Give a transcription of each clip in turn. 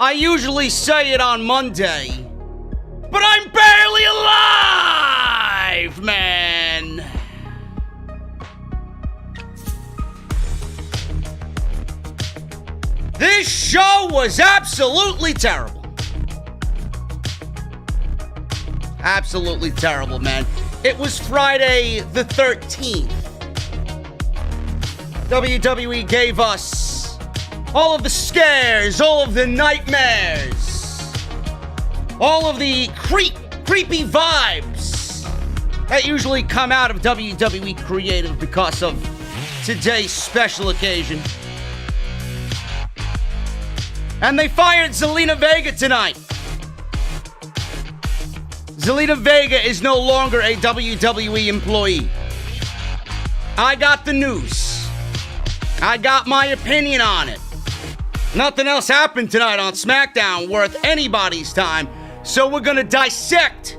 I usually say it on Monday, but I'm barely alive, man. This show was absolutely terrible. Absolutely terrible, man. It was Friday the 13th. WWE gave us all of the scares, all of the nightmares, all of the creepy vibes that usually come out of WWE Creative because of today's special occasion. And they fired Zelina Vega tonight. Zelina Vega is no longer a WWE employee. I got the news. I got my opinion on it. Nothing else happened tonight on SmackDown worth anybody's time, so we're gonna dissect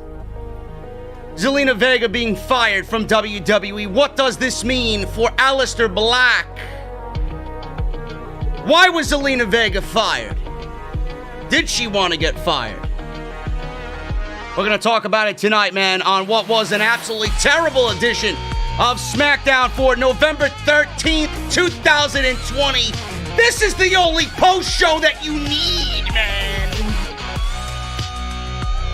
Zelina Vega being fired from WWE. What does this mean for Alistair Black? Why was Zelina Vega fired? Did she want to get fired? We're going to talk about it tonight, man, on what was an absolutely terrible edition of SmackDown for November 13th, 2020. This is the only post-show that you need, man.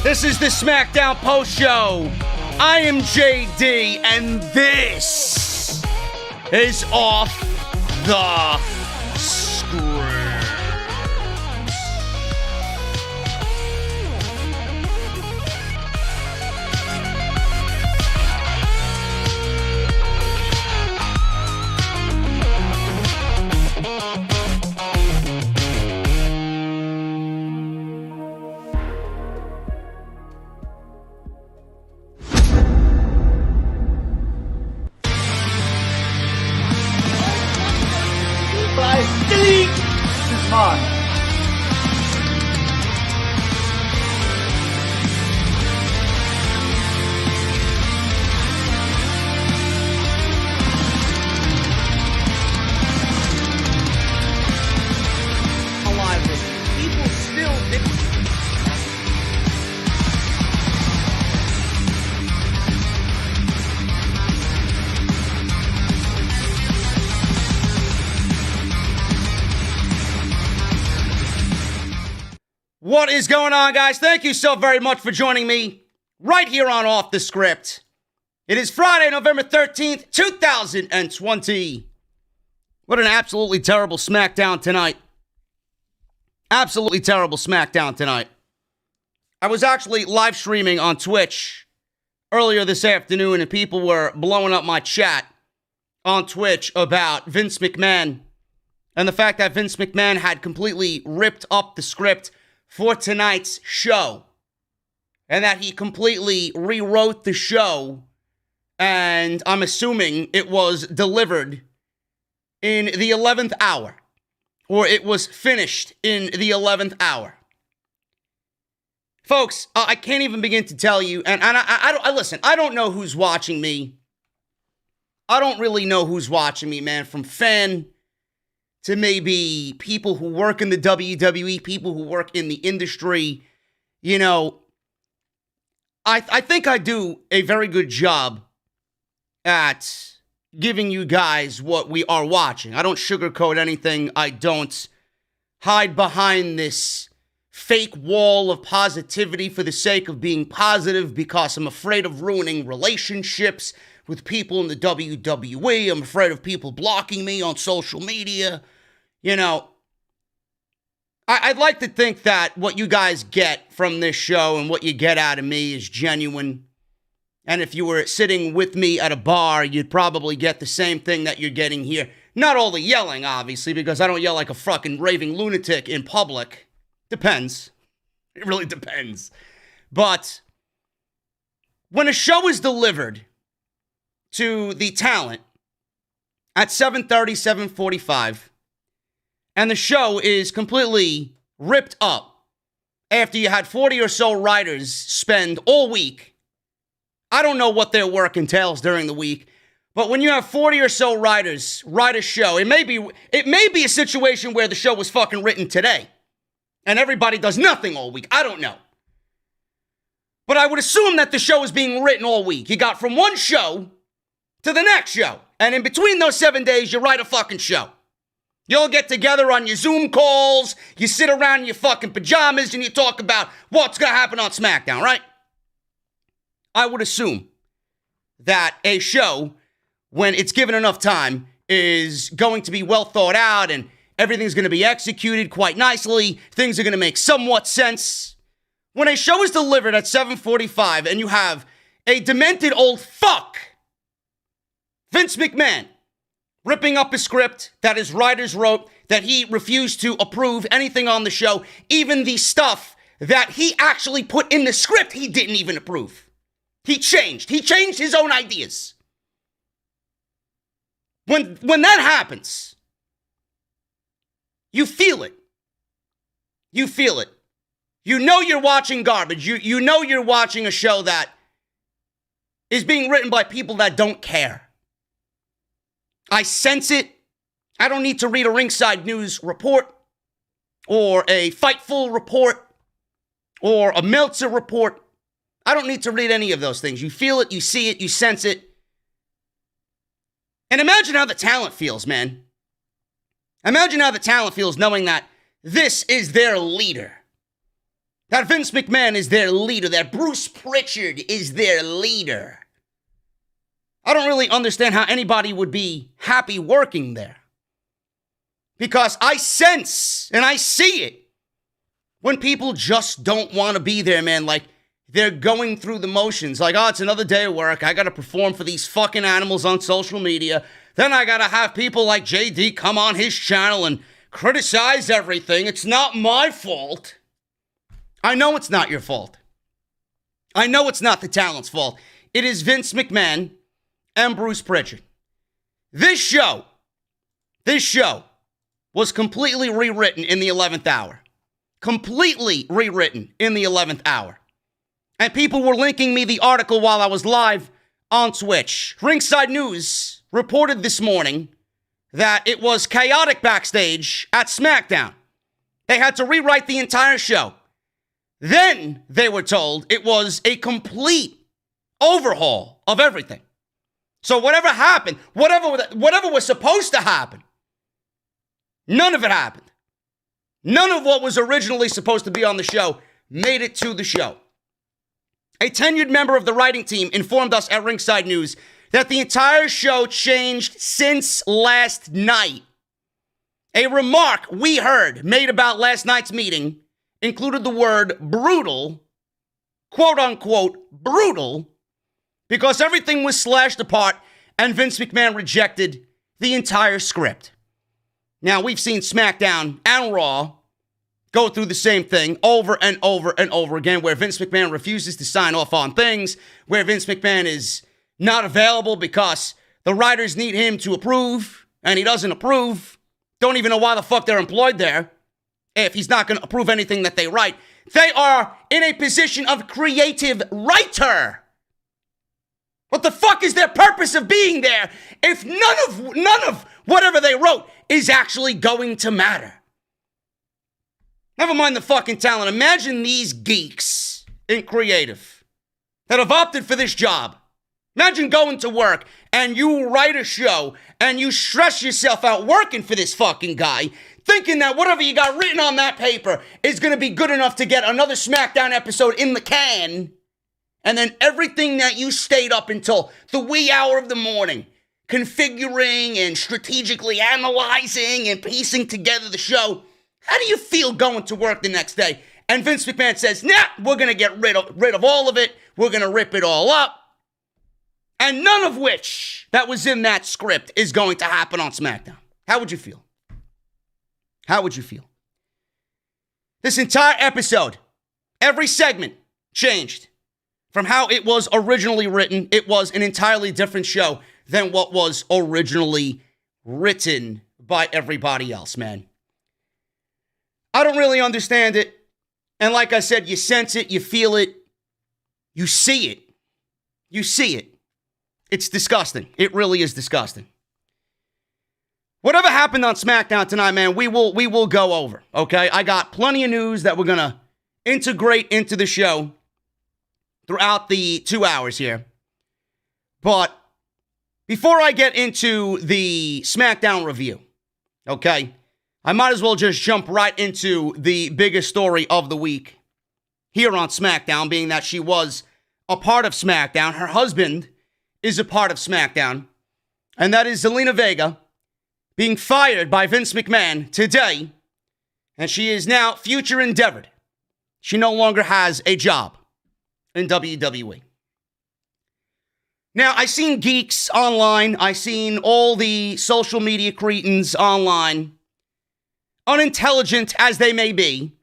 This is the SmackDown post-show. I am JD, and this is Off the Script. What is going on, guys? Thank you so very much for joining me right here on Off the Script. It is Friday, November 13th, 2020. What an absolutely terrible SmackDown tonight. Absolutely terrible SmackDown tonight. I was actually live streaming on Twitch earlier this afternoon, and people were blowing up my chat on Twitch about Vince McMahon and the fact that Vince McMahon had completely ripped up the script for tonight's show, and that he completely rewrote the show, and I'm assuming it was delivered in the 11th hour, or it was finished in the 11th hour. Folks, I can't even begin to tell you, and I listen, I don't know who's watching me. I don't really know who's watching me, man, from fan to maybe people who work in the WWE, people who work in the industry. You know, I think I do a very good job at giving you guys what we are watching. I don't sugarcoat anything. I don't hide behind this fake wall of positivity for the sake of being positive because I'm afraid of ruining relationships with people in the WWE. I'm afraid of people blocking me on social media. You know, I'd like to think that what you guys get from this show and what you get out of me is genuine. And if you were sitting with me at a bar, you'd probably get the same thing that you're getting here. Not all the yelling, obviously, because I don't yell like a fucking raving lunatic in public. Depends. It really depends. But when a show is delivered to the talent at 7:30, 7:45, and the show is completely ripped up after you had 40 or so writers spend all week. I don't know what their work entails during the week, but when you have 40 or so writers write a show, it may be a situation where the show was fucking written today. and everybody does nothing all week. I don't know. But I would assume that the show is being written all week. You got from one show to the next show. And in between those 7 days, you write a fucking show. You'll get together on your Zoom calls. You sit around in your fucking pajamas and you talk about what's going to happen on SmackDown, right? I would assume that a show, when it's given enough time, is going to be well thought out and everything's going to be executed quite nicely. Things are going to make somewhat sense. When a show is delivered at 7:45 and you have a demented old fuck, Vince McMahon, ripping up a script that his writers wrote, that he refused to approve anything on the show, even the stuff that he actually put in the script he didn't even approve. He changed his own ideas. When that happens, you feel it. You feel it. You know you're watching garbage. You know you're watching a show that is being written by people that don't care. I sense it. I don't need to read a Ringside News report or a Fightful report or a Meltzer report. I don't need to read any of those things. You feel it, you see it, you sense it. And imagine how the talent feels, man. Imagine how the talent feels knowing that this is their leader. That Vince McMahon is their leader. That Bruce Pritchard is their leader. I don't really understand how anybody would be happy working there. Because I sense and I see it when people just don't want to be there, man. Like, they're going through the motions. Like, oh, it's another day of work. I got to perform for these fucking animals on social media. Then I got to have people like JD come on his channel and criticize everything. It's not my fault. I know it's not your fault. I know it's not the talent's fault. It is Vince McMahon and Bruce Pritchard. This show was completely rewritten in the 11th hour. Completely rewritten in the 11th hour. And people were linking me the article while I was live on Twitch. Ringside News reported this morning that it was chaotic backstage at SmackDown. They had to rewrite the entire show. Then they were told it was a complete overhaul of everything. So whatever happened, whatever was supposed to happen, none of it happened. None of what was originally supposed to be on the show made it to the show. A tenured member of the writing team informed us at Ringside News that the entire show changed since last night. A remark we heard made about last night's meeting included the word brutal, quote unquote, brutal, because everything was slashed apart and Vince McMahon rejected the entire script. Now, we've seen SmackDown and Raw go through the same thing over and over and over again, where Vince McMahon refuses to sign off on things, where Vince McMahon is not available because the writers need him to approve, and he doesn't approve. Don't even know why the fuck they're employed there if he's not going to approve anything that they write. They are in a position of creative writer. What the fuck is their purpose of being there if none of whatever they wrote is actually going to matter? Never mind the fucking talent. Imagine these geeks in creative that have opted for this job. Imagine going to work and you write a show and you stress yourself out working for this fucking guy, thinking that whatever you got written on that paper is going to be good enough to get another SmackDown episode in the can. And then everything that you stayed up until the wee hour of the morning, configuring and strategically analyzing and piecing together the show, how do you feel going to work the next day? And Vince McMahon says, nah, we're going to get rid of all of it. We're going to rip it all up. And none of which that was in that script is going to happen on SmackDown. How would you feel? How would you feel? This entire episode, every segment changed from how it was originally written. It was an entirely different show than what was originally written by everybody else, man. I don't really understand it. And like I said, you sense it, you feel it, you see it. You see it. It's disgusting. It really is disgusting. Whatever happened on SmackDown tonight, man, we will go over, okay? I got plenty of news that we're going to integrate into the show throughout the 2 hours here. But before I get into the SmackDown review, okay, I might as well just jump right into the biggest story of the week here on SmackDown, being that she was a part of SmackDown. Her husband is a part of SmackDown, and that is Zelina Vega being fired by Vince McMahon today, and she is now future endeavored. She no longer has a job in WWE. Now, I seen geeks online. I seen all the social media cretins online, unintelligent as they may be.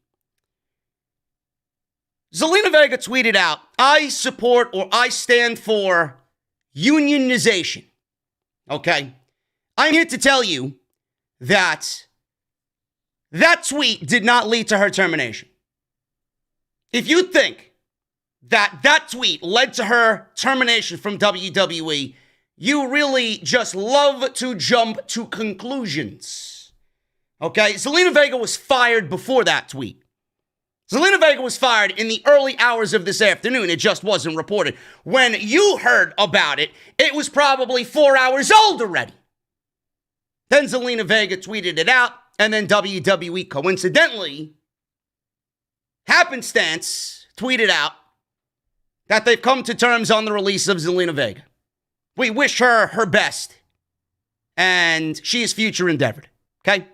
Zelina Vega tweeted out, "I support or I stand for unionization." Okay? I'm here to tell you that that tweet did not lead to her termination. If you think that that tweet led to her termination from WWE, you really just love to jump to conclusions. Okay? Zelina Vega was fired before that tweet. Zelina Vega was fired in the early hours of this afternoon. It just wasn't reported. When you heard about it, it was probably 4 hours old already. Then Zelina Vega tweeted it out, and then WWE coincidentally, happenstance, tweeted out that they've come to terms on the release of Zelina Vega. We wish her her best, and she is future endeavored, okay?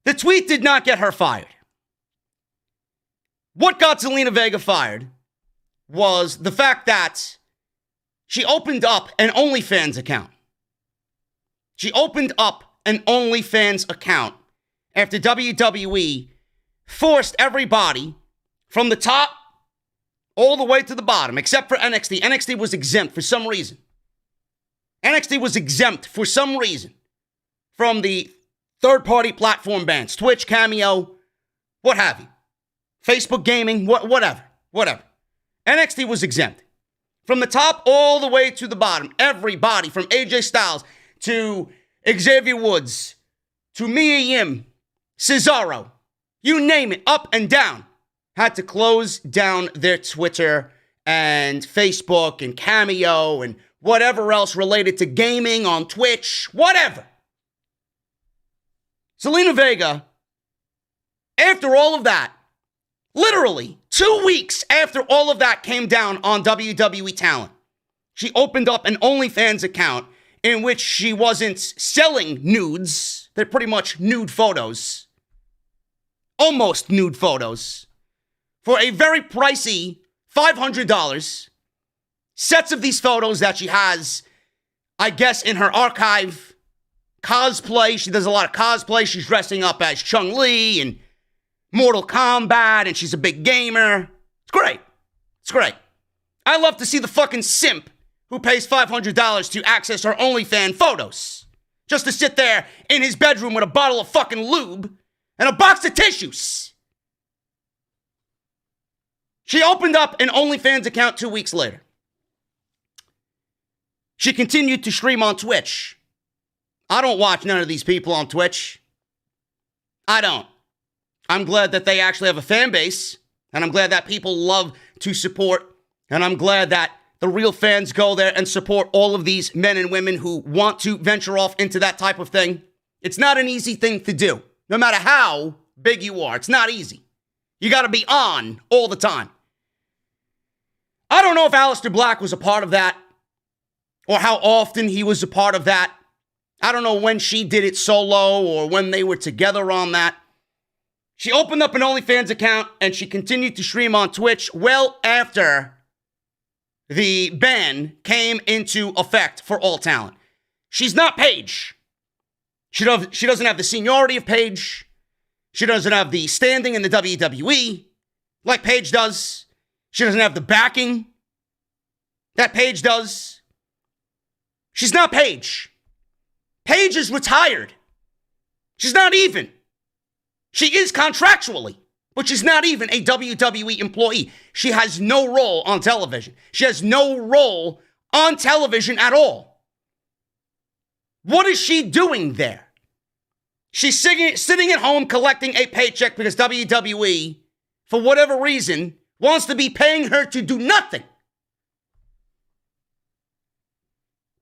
The tweet did not get her fired. What got Zelina Vega fired was the fact that she opened up an OnlyFans account. She opened up an OnlyFans account after WWE forced everybody from the top all the way to the bottom, except for NXT. NXT was exempt for some reason. NXT was exempt for some reason from the third-party platform bans, Twitch, Cameo, what have you. Facebook gaming, whatever. NXT was exempt. From the top all the way to the bottom, everybody from AJ Styles to Xavier Woods to Mia Yim, Cesaro, you name it, up and down, had to close down their Twitter and Facebook and Cameo and whatever else related to gaming on Twitch, whatever. Zelina Vega, after all of that, literally 2 weeks after all of that came down on WWE Talent, she opened up an OnlyFans account in which she wasn't selling nudes. They're pretty much nude photos. Almost nude photos. For a very pricey $500. Sets of these photos that she has, I guess, in her archive. Cosplay. She does a lot of cosplay. She's dressing up as Chun-Li and Mortal Kombat, and she's a big gamer. It's great. It's great. I love to see the fucking simp who pays $500 to access her OnlyFans photos. Just to sit there in his bedroom with a bottle of fucking lube and a box of tissues. She opened up an OnlyFans account 2 weeks later. She continued to stream on Twitch. I don't watch none of these people on Twitch. I don't. I'm glad that they actually have a fan base, and I'm glad that people love to support, and I'm glad that the real fans go there and support all of these men and women who want to venture off into that type of thing. It's not an easy thing to do, no matter how big you are. It's not easy. You got to be on all the time. I don't know if Alistair Black was a part of that, or how often he was a part of that. I don't know when she did it solo or when they were together on that. She opened up an OnlyFans account and she continued to stream on Twitch well after the ban came into effect for all talent. She's not Paige. She doesn't have the seniority of Paige. She doesn't have the standing in the WWE like Paige does. She doesn't have the backing that Paige does. She's not Paige. Paige is retired. She's not even. She is contractually, but she's not even a WWE employee. She has no role on television. She has no role on television at all. What is she doing there? She's sitting at home collecting a paycheck because WWE, for whatever reason, wants to be paying her to do nothing.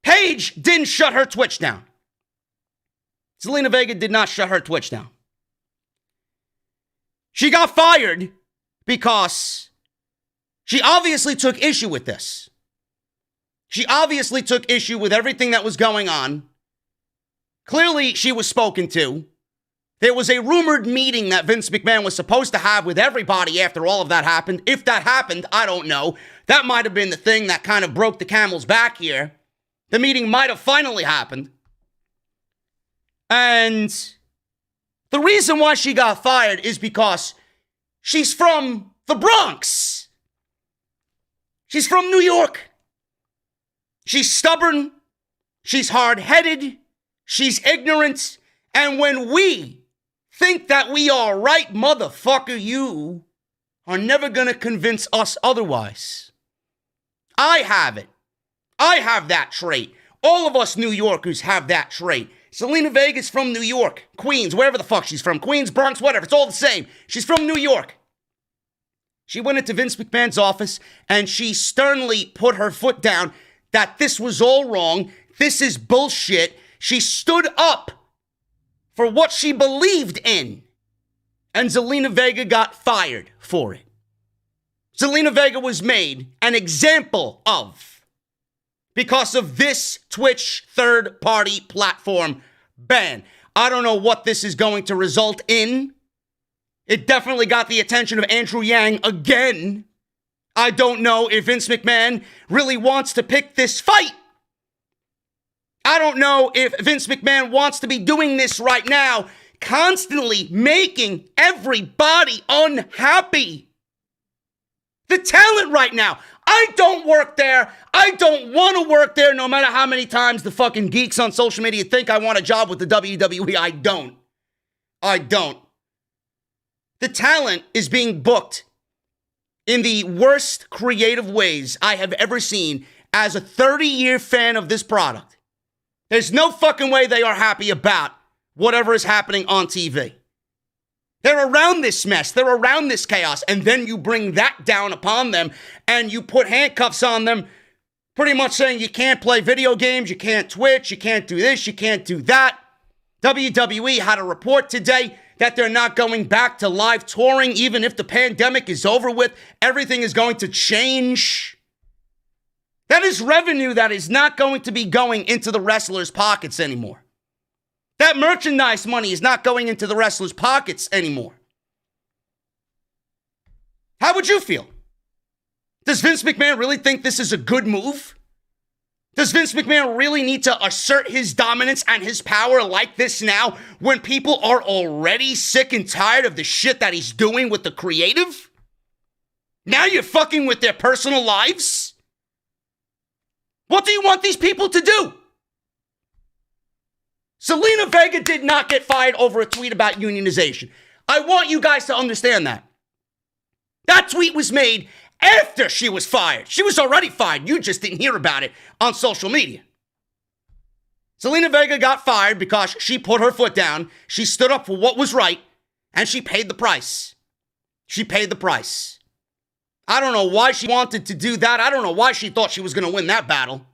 Paige didn't shut her Twitch down. Zelina Vega did not shut her Twitch down. She got fired because she obviously took issue with this. She obviously took issue with everything that was going on. Clearly, she was spoken to. There was a rumored meeting that Vince McMahon was supposed to have with everybody after all of that happened. If that happened, I don't know. That might have been the thing that kind of broke the camel's back here. The meeting might have finally happened. And the reason why she got fired is because she's from the Bronx. She's from New York. She's stubborn. She's hard-headed. She's ignorant. And when we think that we are right, motherfucker, you are never going to convince us otherwise. I have it. I have that trait. All of us New Yorkers have that trait. Zelina Vega's from New York, Queens, wherever the fuck she's from. Queens, Bronx, whatever. It's all the same. She's from New York. She went into Vince McMahon's office and she sternly put her foot down that this was all wrong. This is bullshit. She stood up for what she believed in. And Zelina Vega got fired for it. Zelina Vega was made an example of because of this Twitch third-party platform ban. I don't know what this is going to result in. It definitely got the attention of Andrew Yang again. I don't know if Vince McMahon really wants to pick this fight. I don't know if Vince McMahon wants to be doing this right now, constantly making everybody unhappy. The talent right now. I don't work there. I don't want to work there no matter how many times the fucking geeks on social media think I want a job with the WWE. I don't. I don't. The talent is being booked in the worst creative ways I have ever seen as a 30-year fan of this product. There's no fucking way they are happy about whatever is happening on TV. They're around this mess. They're around this chaos. And then you bring that down upon them and you put handcuffs on them, pretty much saying you can't play video games, you can't Twitch, you can't do this, you can't do that. WWE had a report today that they're not going back to live touring even if the pandemic is over with. Everything is going to change. That is revenue that is not going to be going into the wrestlers' pockets anymore. That merchandise money is not going into the wrestlers' pockets anymore. How would you feel? Does Vince McMahon really think this is a good move? Does Vince McMahon really need to assert his dominance and his power like this now when people are already sick and tired of the shit that he's doing with the creative? Now you're fucking with their personal lives? What do you want these people to do? Zelina Vega did not get fired over a tweet about unionization. I want you guys to understand that. That tweet was made after she was fired. She was already fired. You just didn't hear about it on social media. Zelina Vega got fired because she put her foot down. She stood up for what was right, and she paid the price. She paid the price. I don't know why she wanted to do that. I don't know why she thought she was going to win that battle.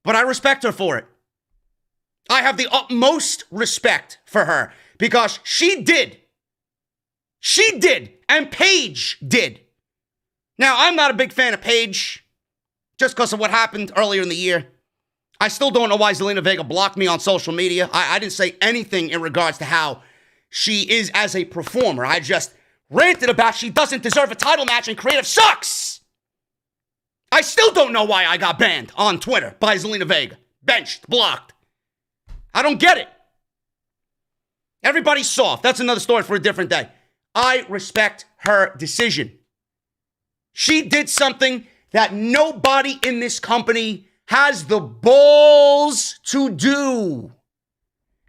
But I respect her for it. I have the utmost respect for her because she did. She did, and Paige did. Now, I'm not a big fan of Paige just because of what happened earlier in the year. I still don't know why Zelina Vega blocked me on social media. I didn't say anything in regards to how she is as a performer. I just ranted about she doesn't deserve a title match and creative sucks. I still don't know why I got banned on Twitter by Zelina Vega. Benched, blocked. I don't get it. Everybody's soft. That's another story for a different day. I respect her decision. She did something that nobody in this company has the balls to do.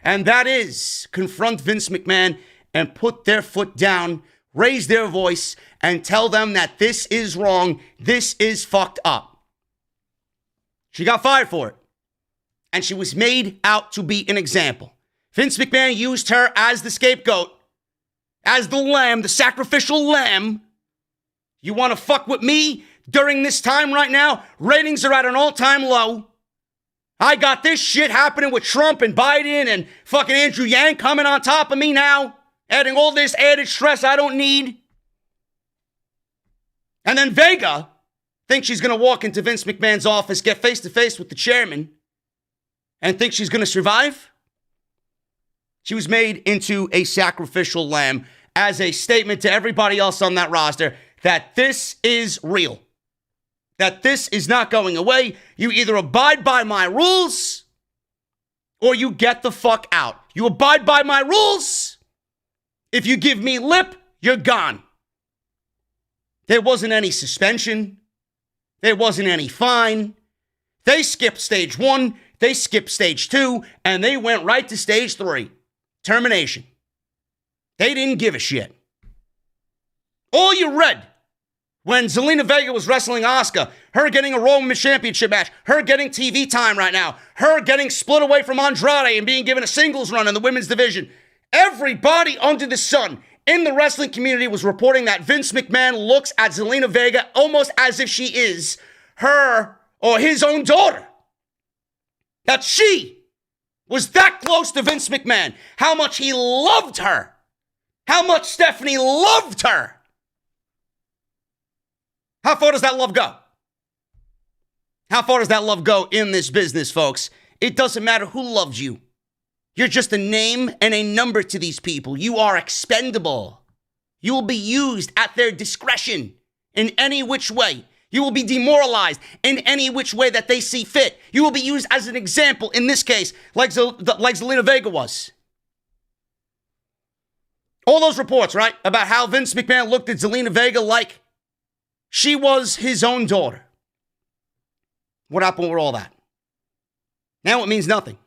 And that is confront Vince McMahon and put their foot down, raise their voice, and tell them that this is wrong, this is fucked up. She got fired for it. and she was made out to be an example. Vince McMahon used her as the scapegoat, as the lamb, the sacrificial lamb. You want to fuck with me during this time right now? Ratings are at an all-time low. I got this shit happening with Trump and Biden and fucking Andrew Yang coming on top of me now, adding all this added stress I don't need. And then Vega thinks she's going to walk into Vince McMahon's office, get face-to-face with the chairman, and think she's going to survive? She was made into a sacrificial lamb as a statement to everybody else on that roster that this is real. That this is not going away. You either abide by my rules or you get the fuck out. You abide by my rules. If you give me lip, you're gone. There wasn't any suspension. There wasn't any fine. They skipped stage 1, they skipped stage 2, and they went right to stage 3. Termination. They didn't give a shit. All you read when Zelina Vega was wrestling Asuka, her getting a Raw Women's Championship match, her getting TV time right now, her getting split away from Andrade and being given a singles run in the women's division. Everybody under the sun in the wrestling community was reporting that Vince McMahon looks at Zelina Vega almost as if she is her or his own daughter. That she was that close to Vince McMahon. How much he loved her. How much Stephanie loved her. How far does that love go? How far does that love go in this business, folks? It doesn't matter who loves you. You're just a name and a number to these people. You are expendable. You will be used at their discretion in any which way. You will be demoralized in any which way that they see fit. You will be used as an example, in this case, like Zelina Vega was. All those reports, right, about how Vince McMahon looked at Zelina Vega like she was his own daughter. What happened with all that? Now it means nothing.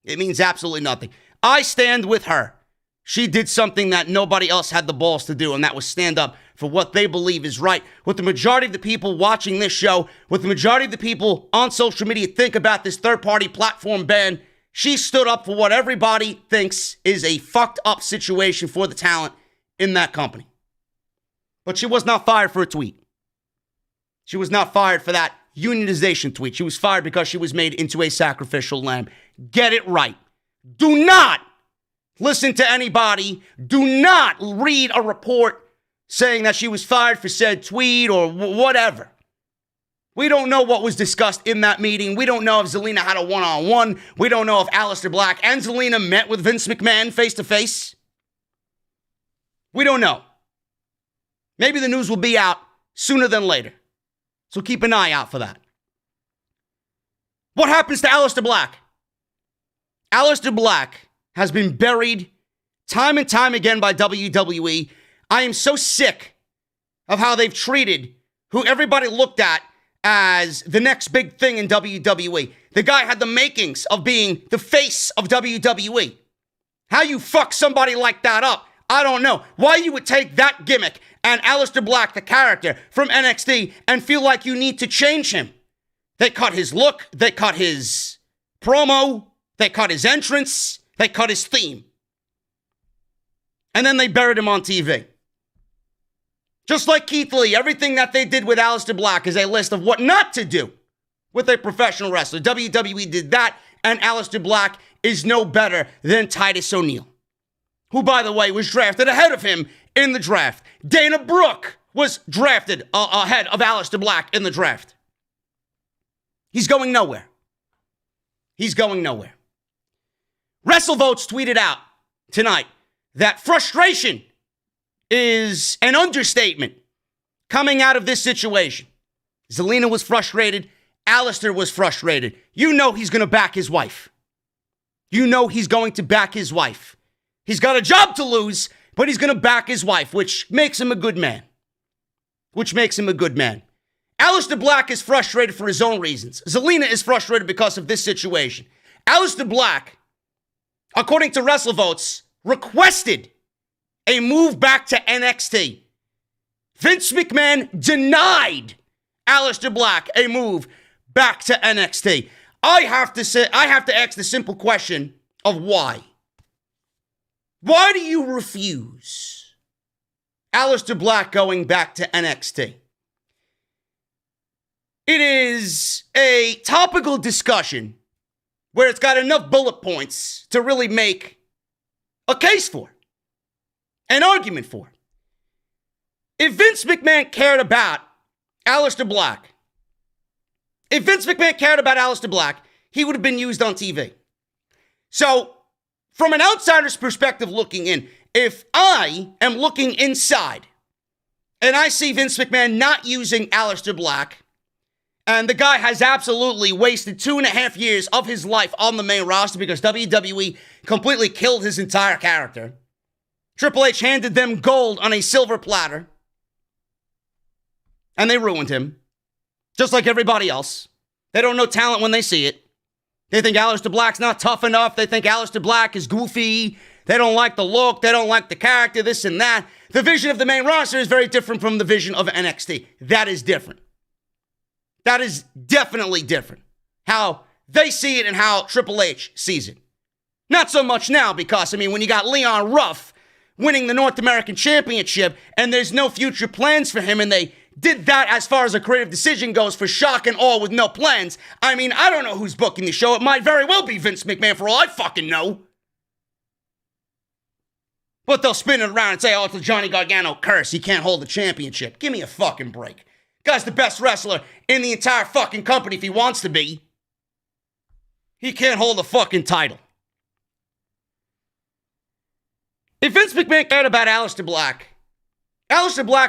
It means absolutely nothing. I stand with her. She did something that nobody else had the balls to do, and that was stand up for what they believe is right. What the majority of the people watching this show, what the majority of the people on social media think about this third-party platform ban, she stood up for what everybody thinks is a fucked up situation for the talent in that company. But she was not fired for a tweet. She was not fired for that unionization tweet. She was fired because she was made into a sacrificial lamb. Get it right. Do not listen to anybody. Do not read a report saying that she was fired for said tweet or whatever. We don't know what was discussed in that meeting. We don't know if Zelina had a one-on-one. We don't know if Alistair Black and Zelina met with Vince McMahon face-to-face. We don't know. Maybe the news will be out sooner than later. So keep an eye out for that. What happens to Alistair Black? Alistair Black has been buried time and time again by WWE. I am so sick of how they've treated who everybody looked at as the next big thing in WWE. The guy had the makings of being the face of WWE. How you fuck somebody like that up, I don't know. Why you would take that gimmick and Alistair Black, the character from NXT, and feel like you need to change him. They cut his look, they cut his promo, they cut his entrance, they cut his theme. And then they buried him on TV. Just like Keith Lee, everything that they did with Alistair Black is a list of what not to do with a professional wrestler. WWE did that, and Alistair Black is no better than Titus O'Neil, who, by the way, was drafted ahead of him in the draft. Dana Brooke was drafted ahead of Alistair Black in the draft. He's going nowhere. He's going nowhere. WrestleVotes tweeted out tonight that frustration is an understatement coming out of this situation. Zelina was frustrated. Alistair was frustrated. You know he's going to back his wife. You know he's going to back his wife. He's got a job to lose, but he's going to back his wife, which makes him a good man. Alistair Black is frustrated for his own reasons. Zelina is frustrated because of this situation. Alistair Black, according to WrestleVotes, requested a move back to NXT. Vince McMahon denied Alistair Black a move back to NXT. I have to ask the simple question of why. Why do you refuse Alistair Black going back to NXT? It is a topical discussion where it's got enough bullet points to really make a case for, an argument for. If Vince McMahon cared about Alistair Black, he would have been used on TV. So, from an outsider's perspective looking in, if I am looking inside and I see Vince McMahon not using Alistair Black, and the guy has absolutely wasted 2.5 years of his life on the main roster because WWE completely killed his entire character. Triple H handed them gold on a silver platter, and they ruined him, just like everybody else. They don't know talent when they see it. They think Alistair Black's not tough enough. They think Alistair Black is goofy. They don't like the look. They don't like the character, this and that. The vision of the main roster is very different from the vision of NXT. That is different. That is definitely different. How they see it and how Triple H sees it. Not so much now because, when you got Leon Ruff winning the North American Championship and there's no future plans for him and they did that as far as a creative decision goes for shock and awe with no plans. I don't know who's booking the show. It might very well be Vince McMahon for all I fucking know. But they'll spin it around and say, oh, it's a Johnny Gargano curse. He can't hold the championship. Give me a fucking break. Guy's the best wrestler in the entire fucking company if he wants to be. He can't hold the fucking title. If Vince McMahon cared about Alistair Black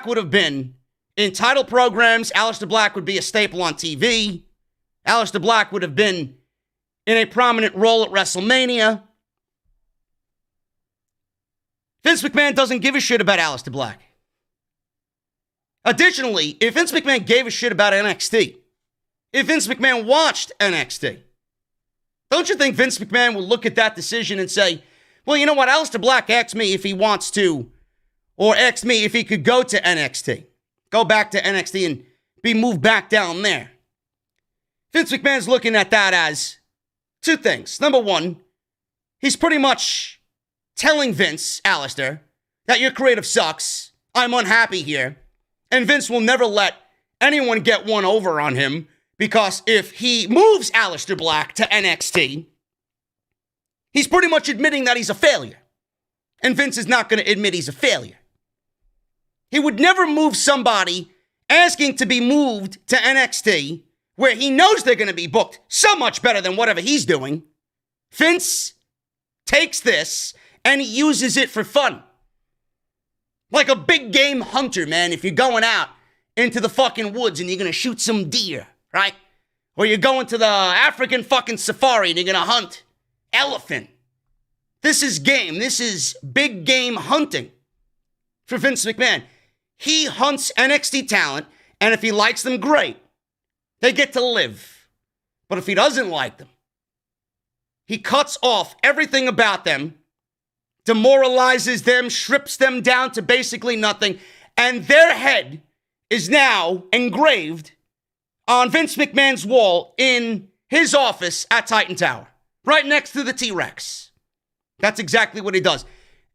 would have been in title programs. Alistair Black would be a staple on TV. Alistair Black would have been in a prominent role at WrestleMania. Vince McMahon doesn't give a shit about Alistair Black. Additionally, if Vince McMahon gave a shit about NXT, if Vince McMahon watched NXT, don't you think Vince McMahon would look at that decision and say, well, you know what, Alistair Black asked me if he wants to, or asked me if he could go to NXT, go back to NXT and be moved back down there. Vince McMahon's looking at that as two things. Number one, he's pretty much telling Alistair, that your creative sucks. I'm unhappy here. And Vince will never let anyone get one over on him because if he moves Alistair Black to NXT, he's pretty much admitting that he's a failure. And Vince is not going to admit he's a failure. He would never move somebody asking to be moved to NXT where he knows they're going to be booked so much better than whatever he's doing. Vince takes this and he uses it for fun. Like a big game hunter, man. If you're going out into the fucking woods and you're going to shoot some deer, right? Or you're going to the African fucking safari and you're going to hunt elephant. This is game. This is big game hunting for Vince McMahon. He hunts NXT talent, and if he likes them, great. They get to live. But if he doesn't like them, he cuts off everything about them, demoralizes them, strips them down to basically nothing, and their head is now engraved on Vince McMahon's wall in his office at Titan Tower, right next to the T-Rex. That's exactly what he does.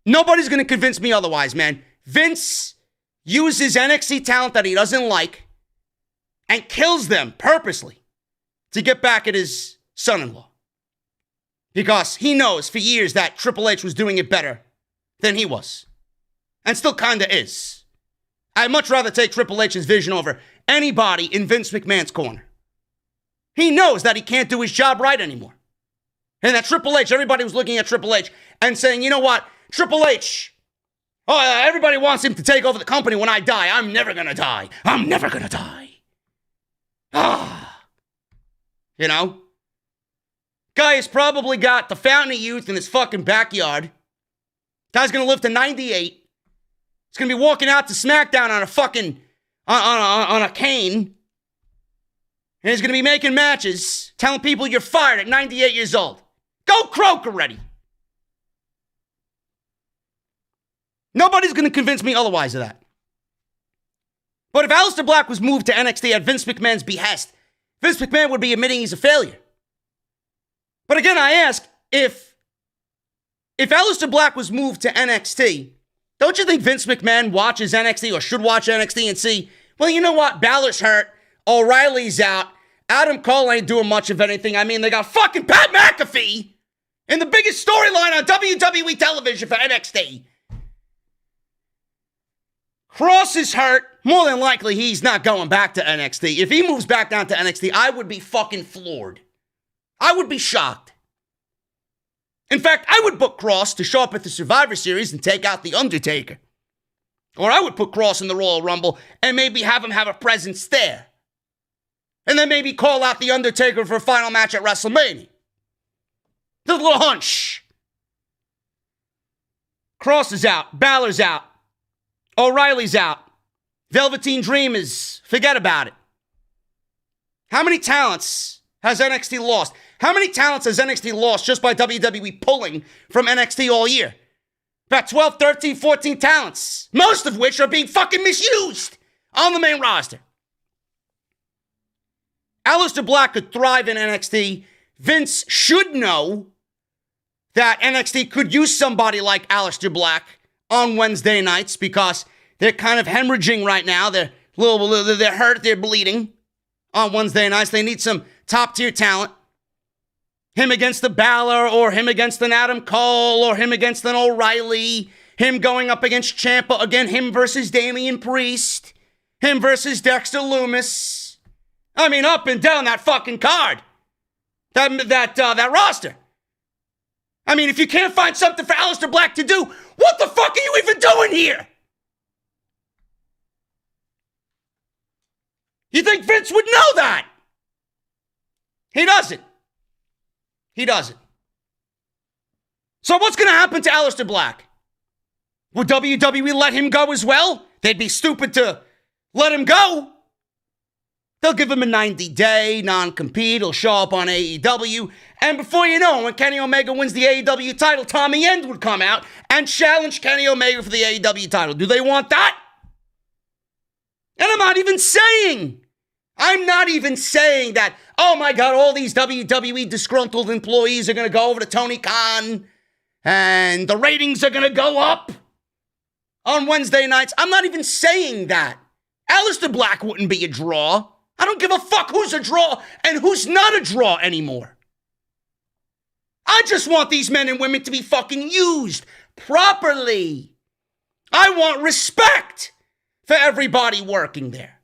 Nobody's going to convince me otherwise, man. Vince uses NXT talent that he doesn't like and kills them purposely to get back at his son-in-law. Because he knows for years that Triple H was doing it better than he was. And still kinda is. I'd much rather take Triple H's vision over anybody in Vince McMahon's corner. He knows that he can't do his job right anymore. And that Triple H, everybody was looking at Triple H and saying, you know what, Triple H, everybody wants him to take over the company when I die. I'm never gonna die. I'm never gonna die. You know? Guy has probably got the fountain of youth in his fucking backyard. Guy's gonna live to 98. He's gonna be walking out to SmackDown on a fucking, on a cane. And he's gonna be making matches, telling people you're fired at 98 years old. Go croak already. Nobody's gonna convince me otherwise of that. But if Alistair Black was moved to NXT at Vince McMahon's behest, Vince McMahon would be admitting he's a failure. But again, I ask, if Alistair Black was moved to NXT, don't you think Vince McMahon watches NXT or should watch NXT and see, well, you know what? Balor's hurt. O'Reilly's out. Adam Cole ain't doing much of anything. I mean, they got fucking Pat McAfee in the biggest storyline on WWE television for NXT. Cross is hurt. More than likely, he's not going back to NXT. If he moves back down to NXT, I would be fucking floored. I would be shocked. In fact, I would book Cross to show up at the Survivor Series and take out The Undertaker. Or I would put Cross in the Royal Rumble and maybe have him have a presence there. And then maybe call out The Undertaker for a final match at WrestleMania. Just a little hunch. Cross is out. Balor's out. O'Reilly's out. Velveteen Dream is, forget about it. How many talents has NXT lost? How many talents has NXT lost just by WWE pulling from NXT all year? About 12, 13, 14 talents. Most of which are being fucking misused on the main roster. Alistair Black could thrive in NXT. Vince should know that NXT could use somebody like Alistair Black on Wednesday nights because they're kind of hemorrhaging right now. They're hurt, they're bleeding on Wednesday nights. They need some top-tier talent. Him against the Balor, or him against an Adam Cole, or him against an O'Reilly. Him going up against Ciampa, again, him versus Damian Priest. Him versus Dexter Lumis. I mean, up and down that fucking card. That roster. I mean, if you can't find something for Alistair Black to do, what the fuck are you even doing here? You think Vince would know that? He doesn't. He doesn't. So what's going to happen to Alistair Black? Will WWE let him go as well? They'd be stupid to let him go. They'll give him a 90-day non-compete. He'll show up on AEW. And before you know it, when Kenny Omega wins the AEW title, Tommy End would come out and challenge Kenny Omega for the AEW title. Do they want that? And I'm not even saying that, oh my God, all these WWE disgruntled employees are going to go over to Tony Khan and the ratings are going to go up on Wednesday nights. I'm not even saying that. Alistair Black wouldn't be a draw. I don't give a fuck who's a draw and who's not a draw anymore. I just want these men and women to be fucking used properly. I want respect for everybody working there.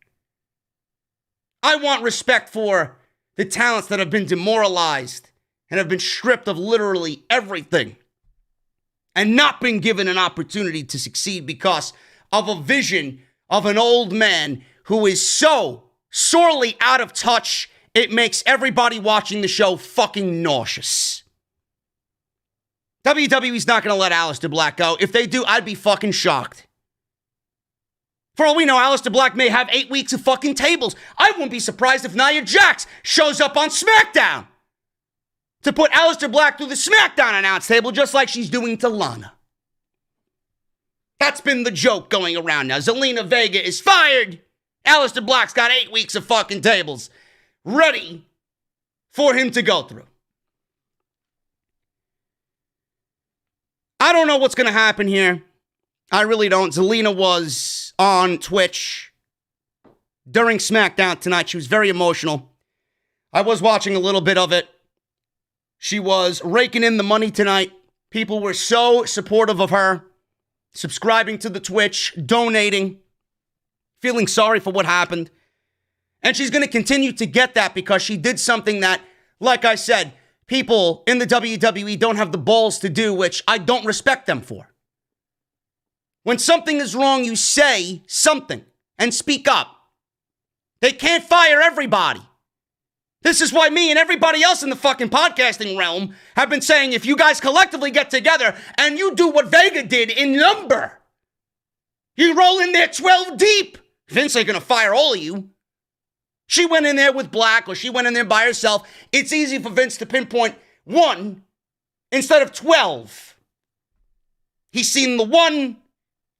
I want respect for the talents that have been demoralized and have been stripped of literally everything and not been given an opportunity to succeed because of a vision of an old man who is so sorely out of touch, it makes everybody watching the show fucking nauseous. WWE's not going to let Alistair Black go. If they do, I'd be fucking shocked. For all we know, Alistair Black may have 8 weeks of fucking tables. I wouldn't be surprised if Nia Jax shows up on SmackDown to put Alistair Black through the SmackDown announce table just like she's doing to Lana. That's been the joke going around now. Zelina Vega is fired. Alistair Black's got 8 weeks of fucking tables ready for him to go through. I don't know what's going to happen here. I really don't. Zelina was on Twitch during SmackDown tonight. She was very emotional. I was watching a little bit of it. She was raking in the money tonight. People were so supportive of her, subscribing to the Twitch, donating, feeling sorry for what happened. And she's going to continue to get that because she did something that, like I said, people in the WWE don't have the balls to do, which I don't respect them for. When something is wrong, you say something and speak up. They can't fire everybody. This is why me and everybody else in the fucking podcasting realm have been saying if you guys collectively get together and you do what Vega did in number, you roll in there 12 deep. Vince ain't gonna fire all of you. She went in there with Black or she went in there by herself. It's easy for Vince to pinpoint one instead of 12. He's seen the one.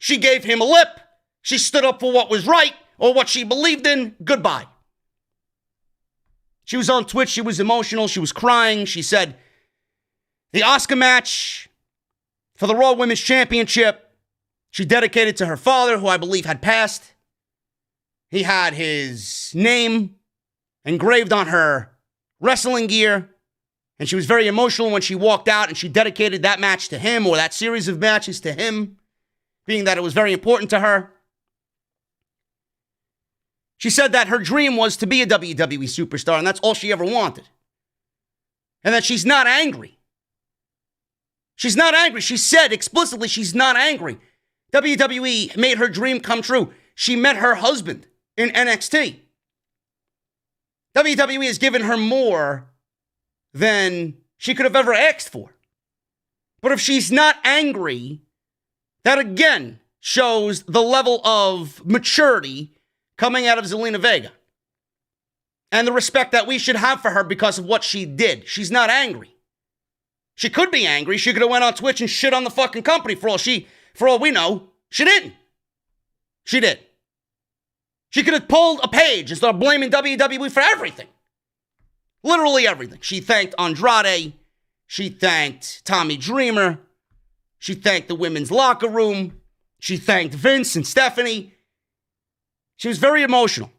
She gave him a lip. She stood up for what was right or what she believed in. Goodbye. She was on Twitch. She was emotional. She was crying. She said The Asuka match for the Raw Women's Championship, she dedicated to her father, who I believe had passed. He had his name engraved on her wrestling gear, and she was very emotional when she walked out, and she dedicated that match to him, or that series of matches to him, being that it was very important to her. She said that her dream was to be a WWE superstar, and that's all she ever wanted. And that she's not angry. She's not angry. She said explicitly she's not angry. WWE made her dream come true. She met her husband in NXT. WWE has given her more than she could have ever asked for. But if she's not angry, that again shows the level of maturity coming out of Zelina Vega and the respect that we should have for her because of what she did. She's not angry. She could be angry. She could have went on Twitch and shit on the fucking company for all we know. She didn't. She did. She could have pulled a page and started blaming WWE for everything. Literally everything. She thanked Andrade. She thanked Tommy Dreamer. She thanked the women's locker room. She thanked Vince and Stephanie. She was very emotional.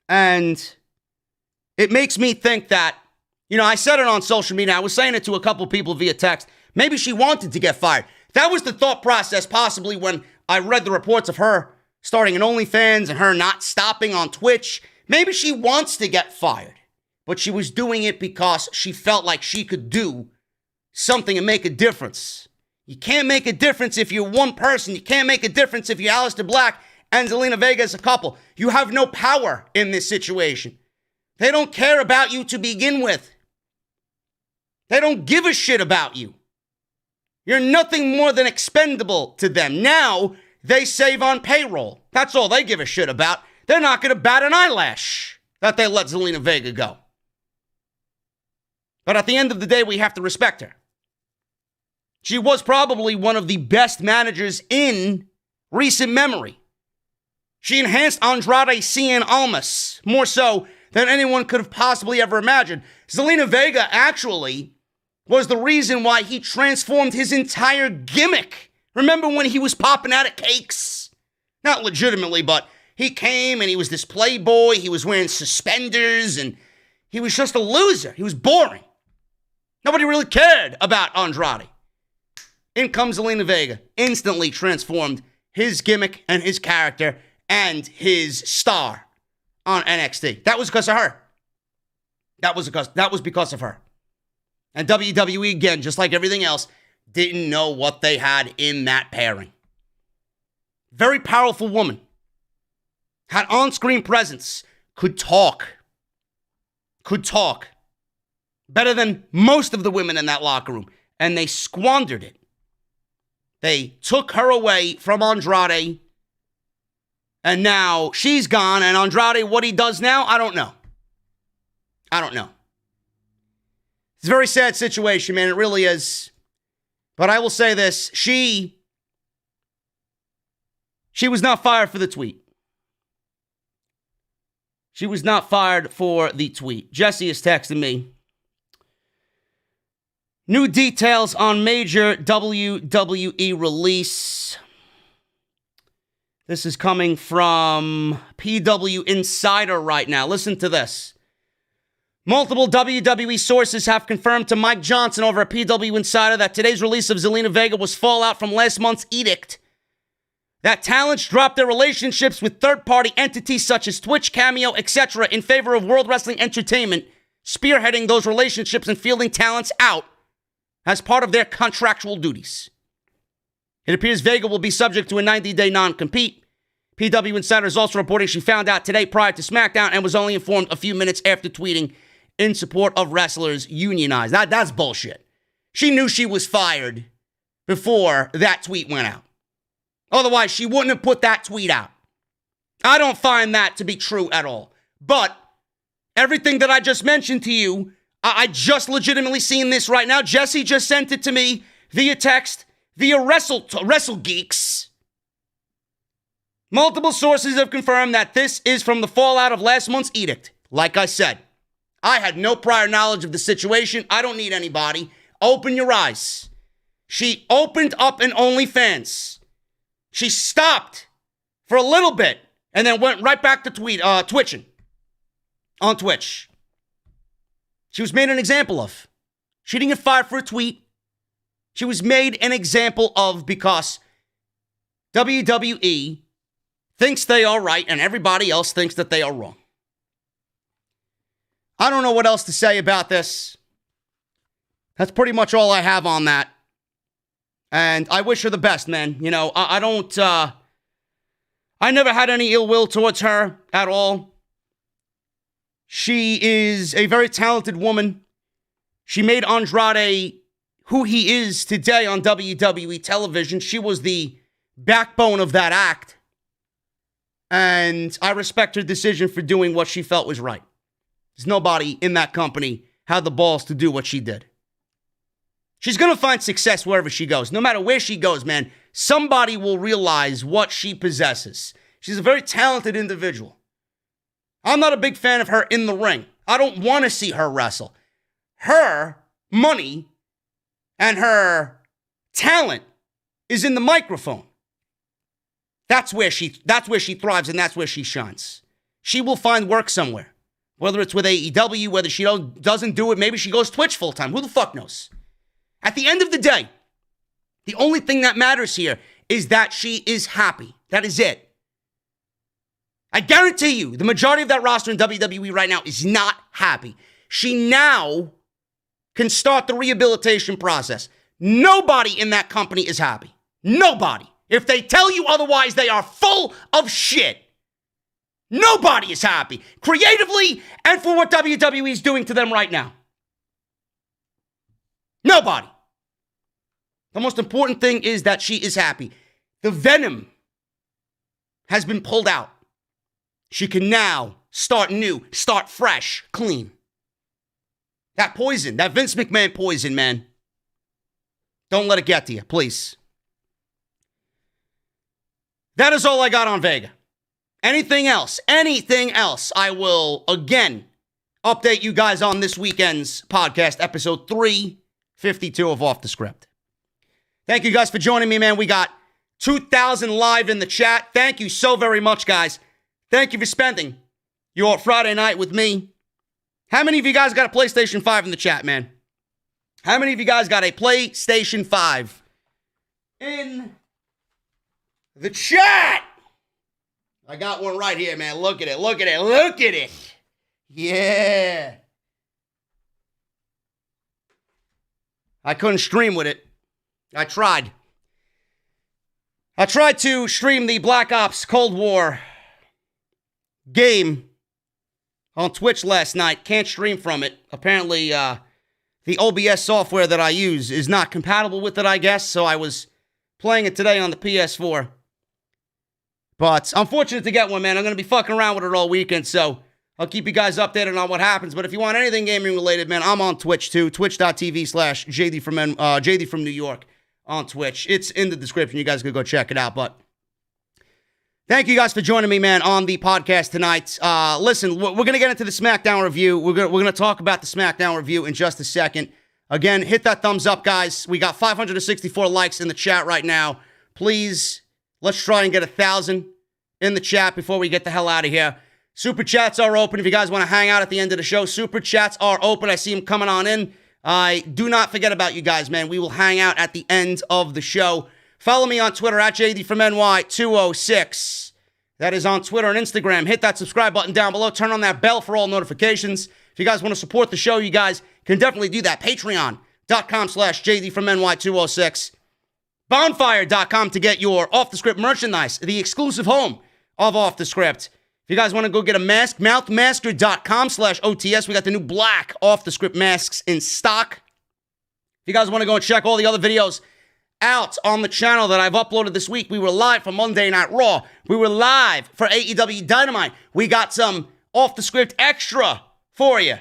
And it makes me think that, I said it on social media. I was saying it to a couple people via text. Maybe she wanted to get fired. That was the thought process possibly when I read the reports of her starting an OnlyFans and her not stopping on Twitch. Maybe she wants to get fired, but she was doing it because she felt like she could do something and make a difference. You can't make a difference if you're one person. You can't make a difference if you're Alistair Black and Zelina Vega as a couple. You have no power in this situation. They don't care about you to begin with. They don't give a shit about you. You're nothing more than expendable to them. Now, they save on payroll. That's all they give a shit about. They're not going to bat an eyelash that they let Zelina Vega go. But at the end of the day, we have to respect her. She was probably one of the best managers in recent memory. She enhanced Andrade Cien Almas more so than anyone could have possibly ever imagined. Zelina Vega actually was the reason why he transformed his entire gimmick. Remember when he was popping out at cakes? Not legitimately, but he came and he was this playboy. He was wearing suspenders and he was just a loser. He was boring. Nobody really cared about Andrade. In comes Zelina Vega. Instantly transformed his gimmick and his character and his star on NXT. That was because of her. That was because of her. And WWE, again, just like everything else, didn't know what they had in that pairing. Very powerful woman. Had on-screen presence. Could talk. Better than most of the women in that locker room. And they squandered it. They took her away from Andrade. And now she's gone. And Andrade, what he does now, I don't know. It's a very sad situation, man. It really is. But I will say this. She was not fired for the tweet. She was not fired for the tweet. Jesse is texting me. New details on major WWE release. This is coming from PW Insider right now. Listen to this. Multiple WWE sources have confirmed to Mike Johnson over at PW Insider that today's release of Zelina Vega was fallout from last month's edict that talents dropped their relationships with third-party entities such as Twitch, Cameo, etc. in favor of World Wrestling Entertainment, spearheading those relationships and fielding talents out as part of their contractual duties. It appears Vega will be subject to a 90-day non-compete. PW Insider is also reporting she found out today prior to SmackDown and was only informed a few minutes after tweeting in support of wrestlers unionized. That's bullshit. She knew she was fired before that tweet went out. Otherwise, she wouldn't have put that tweet out. I don't find that to be true at all. But everything that I just mentioned to you, I just legitimately seen this right now. Jesse just sent it to me via text, via Wrestle Geeks. Multiple sources have confirmed that this is from the fallout of last month's edict. Like I said, I had no prior knowledge of the situation. I don't need anybody. Open your eyes. She opened up an OnlyFans. She stopped for a little bit and then went right back to twitching on Twitch. She was made an example of. She didn't get fired for a tweet. She was made an example of because WWE thinks they are right and everybody else thinks that they are wrong. I don't know what else to say about this. That's pretty much all I have on that. And I wish her the best, man. You know, I never had any ill will towards her at all. She is a very talented woman. She made Andrade who he is today on WWE television. She was the backbone of that act. And I respect her decision for doing what she felt was right. There's nobody in that company had the balls to do what she did. She's going to find success wherever she goes. No matter where she goes, man, somebody will realize what she possesses. She's a very talented individual. I'm not a big fan of her in the ring. I don't want to see her wrestle. Her money and her talent is in the microphone. That's where she thrives and that's where she shines. She will find work somewhere. Whether it's with AEW, whether she doesn't do it, maybe she goes Twitch full time. Who the fuck knows? At the end of the day, the only thing that matters here is that she is happy. That is it. I guarantee you, the majority of that roster in WWE right now is not happy. She now can start the rehabilitation process. Nobody in that company is happy. Nobody. If they tell you otherwise, they are full of shit. Nobody is happy, creatively and for what WWE is doing to them right now. Nobody. The most important thing is that she is happy. The venom has been pulled out. She can now start new, start fresh, clean. That poison, that Vince McMahon poison, man. Don't let it get to you, please. That is all I got on Vega. Anything else, I will, again, update you guys on this weekend's podcast, episode 352 of Off the Script. Thank you guys for joining me, man. We got 2,000 live in the chat. Thank you so very much, guys. Thank you for spending your Friday night with me. How many of you guys got a PlayStation 5 in the chat, man? How many of you guys got a PlayStation 5 in the chat? I got one right here, man. Look at it. Look at it. Look at it. Yeah. I couldn't stream with it. I tried. I tried to stream the Black Ops Cold War game on Twitch last night. Can't stream from it. Apparently, the OBS software that I use is not compatible with it, I guess. So I was playing it today on the PS4. But I'm fortunate to get one, man. I'm going to be fucking around with it all weekend, so I'll keep you guys updated on what happens. But if you want anything gaming related, man, I'm on Twitch too. Twitch.tv/JD from New York on Twitch. It's in the description. You guys can go check it out. But thank you guys for joining me, man, on the podcast tonight. Listen, we're going to get into the SmackDown review. We're going to talk about the SmackDown review in just a second. Again, hit that thumbs up, guys. We got 564 likes in the chat right now. Please, let's try and get 1,000 in the chat before we get the hell out of here. Super chats are open if you guys want to hang out at the end of the show. Super chats are open. I see them coming on in. I do not forget about you guys, man. We will hang out at the end of the show. Follow me on Twitter at JD from NY206. That is on Twitter and Instagram. Hit that subscribe button down below. Turn on that bell for all notifications. If you guys want to support the show, you guys can definitely do that. Patreon.com/JD from NY206. Bonfire.com to get your Off the Script merchandise, the exclusive home of Off the Script. If you guys want to go get a mask, mouthmasker.com/OTS. We got the new black Off the Script masks in stock. If you guys want to go and check all the other videos out on the channel that I've uploaded this week, we were live for Monday Night Raw. We were live for AEW Dynamite. We got some Off the Script extra for you.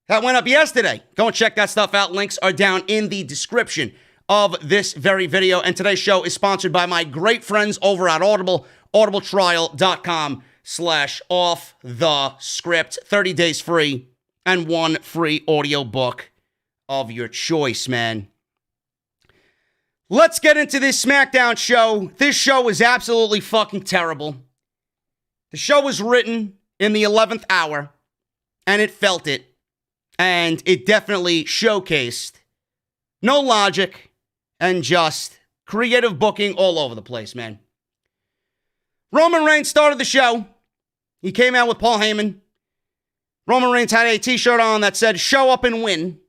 That went up yesterday. Go and check that stuff out. Links are down in the description of this very video. And today's show is sponsored by my great friends over at Audible, audibletrial.com/offthescript. 30 days free and one free audiobook of your choice, man. Let's get into this SmackDown show. This show was absolutely fucking terrible. The show was written in the 11th hour, and it felt it. And it definitely showcased no logic and just creative booking all over the place, man. Roman Reigns started the show. He came out with Paul Heyman. Roman Reigns had a t-shirt on that said, "Show up and win."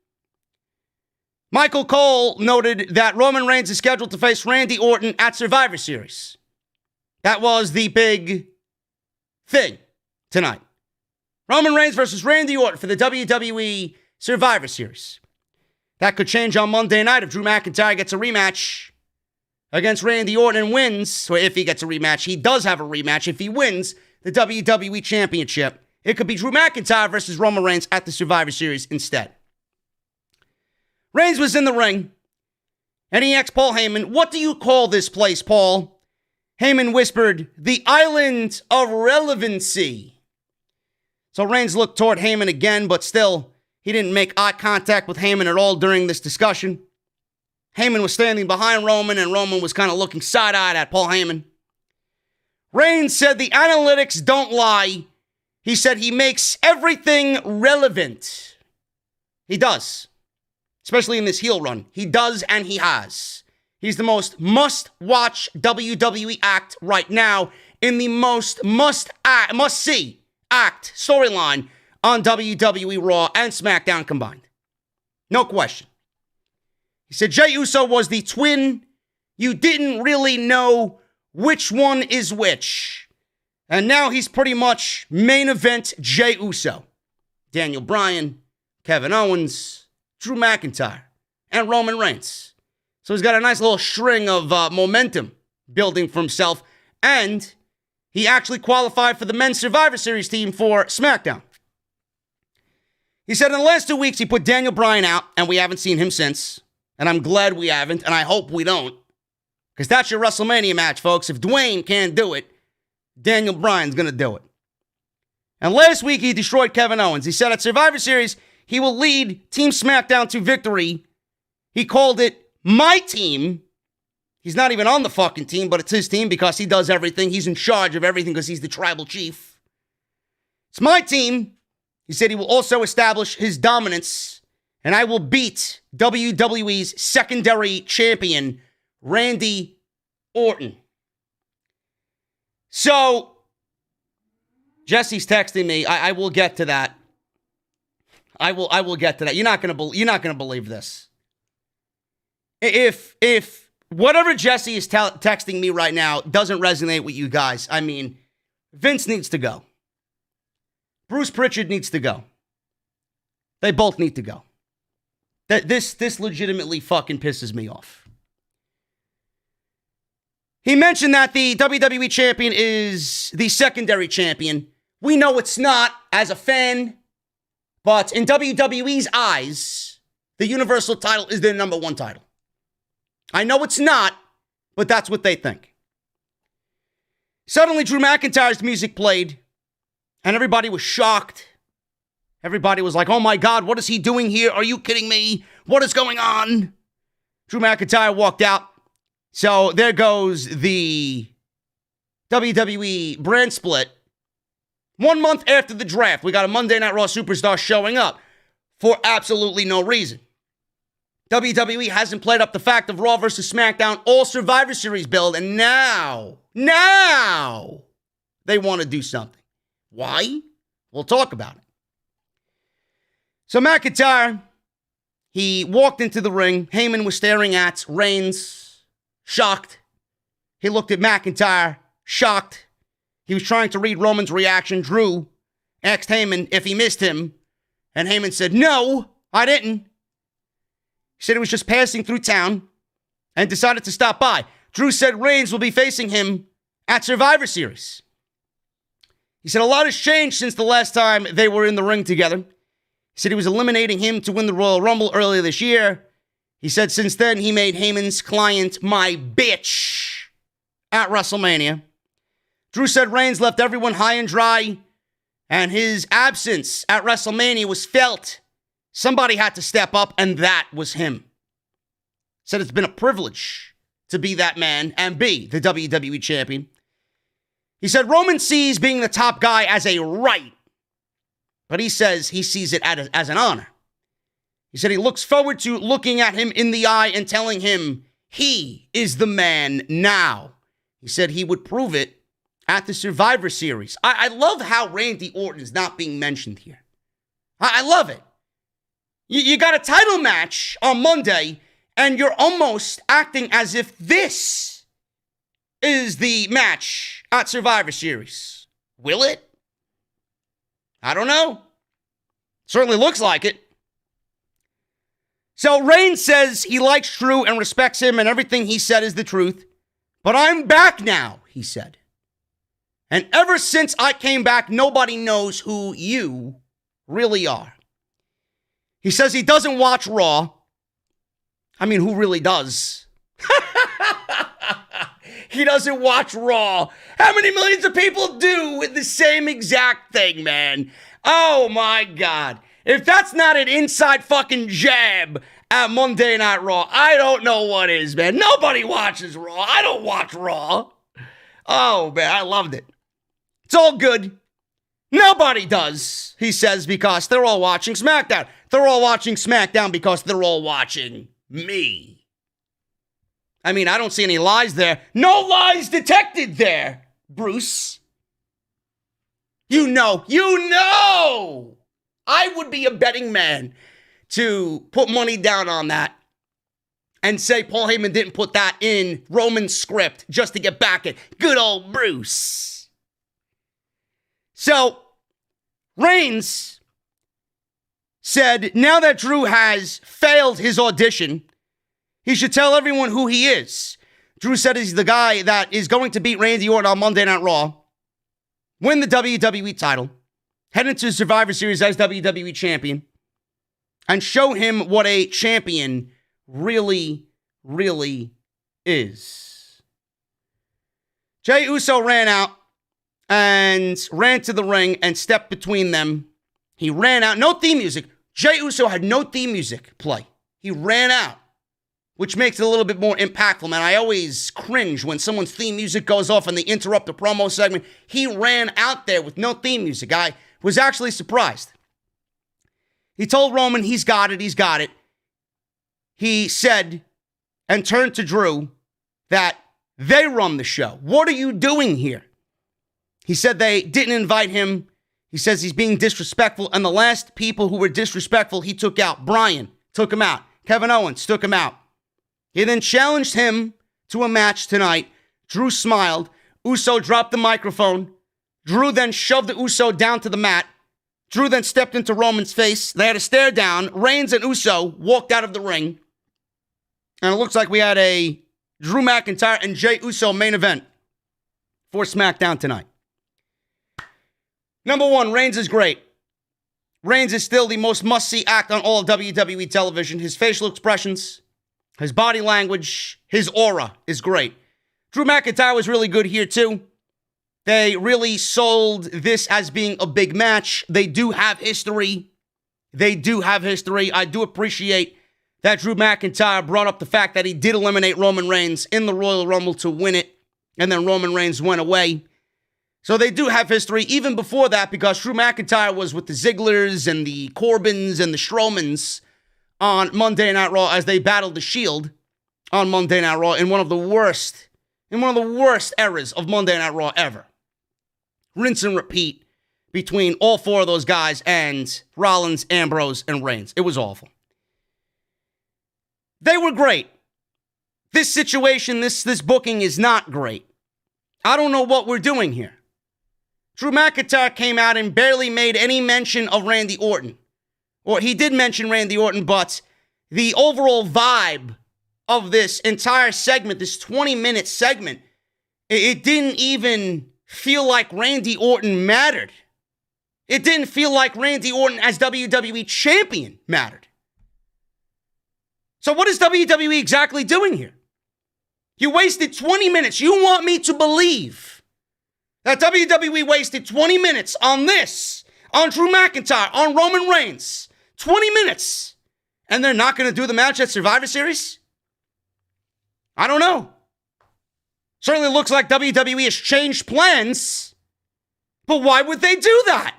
Michael Cole noted that Roman Reigns is scheduled to face Randy Orton at Survivor Series. That was the big thing tonight. Roman Reigns versus Randy Orton for the WWE Survivor Series. That could change on Monday night if Drew McIntyre gets a rematch against Randy Orton and wins. Or if he gets a rematch, he does have a rematch. If he wins the WWE Championship, it could be Drew McIntyre versus Roman Reigns at the Survivor Series instead. Reigns was in the ring, and he asked Paul Heyman, "What do you call this place, Paul?" Heyman whispered, "The Island of Relevancy." So Reigns looked toward Heyman again, but still, he didn't make eye contact with Heyman at all during this discussion. Heyman was standing behind Roman, and Roman was kind of looking side-eyed at Paul Heyman. Reigns said the analytics don't lie. He said he makes everything relevant. He does. Especially in this heel run. He does, and he has. He's the most must-watch WWE act right now in the most must-see act storyline on WWE Raw and SmackDown combined. No question. He said Jay Uso was the twin. You didn't really know which one is which. And now he's pretty much main event Jay Uso. Daniel Bryan, Kevin Owens, Drew McIntyre, and Roman Reigns. So he's got a nice little string of momentum building for himself. And he actually qualified for the Men's Survivor Series team for SmackDown. He said in the last 2 weeks, he put Daniel Bryan out, and we haven't seen him since. And I'm glad we haven't, and I hope we don't. Because that's your WrestleMania match, folks. If Dwayne can't do it, Daniel Bryan's going to do it. And last week, he destroyed Kevin Owens. He said at Survivor Series, he will lead Team SmackDown to victory. He called it my team. He's not even on the fucking team, but it's his team because he does everything. He's in charge of everything because he's the tribal chief. It's my team. He said he will also establish his dominance, and I will beat WWE's secondary champion, Randy Orton. So, Jesse's texting me. I will get to that. I will get to that. You're not gonna believe this. If whatever Jesse is texting me right now doesn't resonate with you guys, I mean, Vince needs to go. Bruce Pritchard needs to go. They both need to go. This legitimately fucking pisses me off. He mentioned that the WWE champion is the secondary champion. We know it's not as a fan, but in WWE's eyes, the Universal title is their number one title. I know it's not, but that's what they think. Suddenly, Drew McIntyre's music played, and everybody was shocked. Everybody was like, "Oh my God, what is he doing here? Are you kidding me? What is going on?" Drew McIntyre walked out. So there goes the WWE brand split. 1 month after the draft, we got a Monday Night Raw superstar showing up for absolutely no reason. WWE hasn't played up the fact of Raw versus SmackDown all Survivor Series build, and now they want to do something. Why? We'll talk about it. So McIntyre, he walked into the ring. Heyman was staring at Reigns, shocked. He looked at McIntyre, shocked. He was trying to read Roman's reaction. Drew asked Heyman if he missed him, and Heyman said, "No, I didn't." He said he was just passing through town and decided to stop by. Drew said Reigns will be facing him at Survivor Series. He said a lot has changed since the last time they were in the ring together. He said he was eliminating him to win the Royal Rumble earlier this year. He said since then he made Heyman's client my bitch at WrestleMania. Drew said Reigns left everyone high and dry, and his absence at WrestleMania was felt Somebody had to step up, and that was him. Said it's been a privilege to be that man and be the WWE champion. He said Roman sees being the top guy as a right, but he says he sees it as an honor. He said he looks forward to looking at him in the eye and telling him he is the man now. He said he would prove it at the Survivor Series. I love how Randy Orton is not being mentioned here. I love it. You got a title match on Monday, and you're almost acting as if this is the match at Survivor Series. Will it? I don't know. Certainly looks like it. So Reigns says he likes Drew and respects him, and everything he said is the truth. But I'm back now, he said. And ever since I came back, nobody knows who you really are. He says he doesn't watch Raw. I mean, who really does? He doesn't watch Raw. How many millions of people do with the same exact thing, man? Oh, my God. If that's not an inside fucking jab at Monday Night Raw, I don't know what is, man. Nobody watches Raw. I don't watch Raw. Oh, man, I loved it. It's all good. Nobody does, he says, because they're all watching SmackDown. They're all watching SmackDown because they're all watching me. I mean, I don't see any lies there. No lies detected there, Bruce. You know. I would be a betting man to put money down on that and say Paul Heyman didn't put that in Roman's script just to get back at good old Bruce. So, Reigns said now that Drew has failed his audition, he should tell everyone who he is. Drew said he's the guy that is going to beat Randy Orton on Monday Night Raw, win the WWE title, head into Survivor Series as WWE champion, and show him what a champion really, really is. Jay Uso ran out and ran to the ring and stepped between them. He ran out. No theme music. Jay Uso had no theme music play. He ran out, which makes it a little bit more impactful, man. I always cringe when someone's theme music goes off and they interrupt the promo segment. He ran out there with no theme music. I was actually surprised. He told Roman he's got it. He said and turned to Drew that they run the show. What are you doing here? He said they didn't invite him. He says he's being disrespectful. And the last people who were disrespectful, he took out. Bryan took him out. Kevin Owens took him out. He then challenged him to a match tonight. Drew smiled. Uso dropped the microphone. Drew then shoved the Uso down to the mat. Drew then stepped into Roman's face. They had a stare down. Reigns and Uso walked out of the ring. And it looks like we had a Drew McIntyre and Jey Uso main event for SmackDown tonight. Number one, Reigns is great. Reigns is still the most must-see act on all of WWE television. His facial expressions, his body language, his aura is great. Drew McIntyre was really good here too. They really sold this as being a big match. They do have history. I do appreciate that Drew McIntyre brought up the fact that he did eliminate Roman Reigns in the Royal Rumble to win it, and then Roman Reigns went away. So they do have history even before that, because Drew McIntyre was with the Zigglers and the Corbins and the Strowmans on Monday Night Raw as they battled the Shield on Monday Night Raw in one of the worst eras of Monday Night Raw ever. Rinse and repeat between all four of those guys and Rollins, Ambrose, and Reigns. It was awful. They were great. This situation, this booking is not great. I don't know what we're doing here. Drew McIntyre came out and barely made any mention of Randy Orton. Or he did mention Randy Orton, but the overall vibe of this entire segment, this 20-minute segment, it didn't even feel like Randy Orton mattered. It didn't feel like Randy Orton as WWE champion mattered. So what is WWE exactly doing here? You wasted 20 minutes. You want me to believe that WWE wasted 20 minutes on this, on Drew McIntyre, on Roman Reigns, 20 minutes. And they're not going to do the match at Survivor Series? I don't know. Certainly looks like WWE has changed plans. But why would they do that?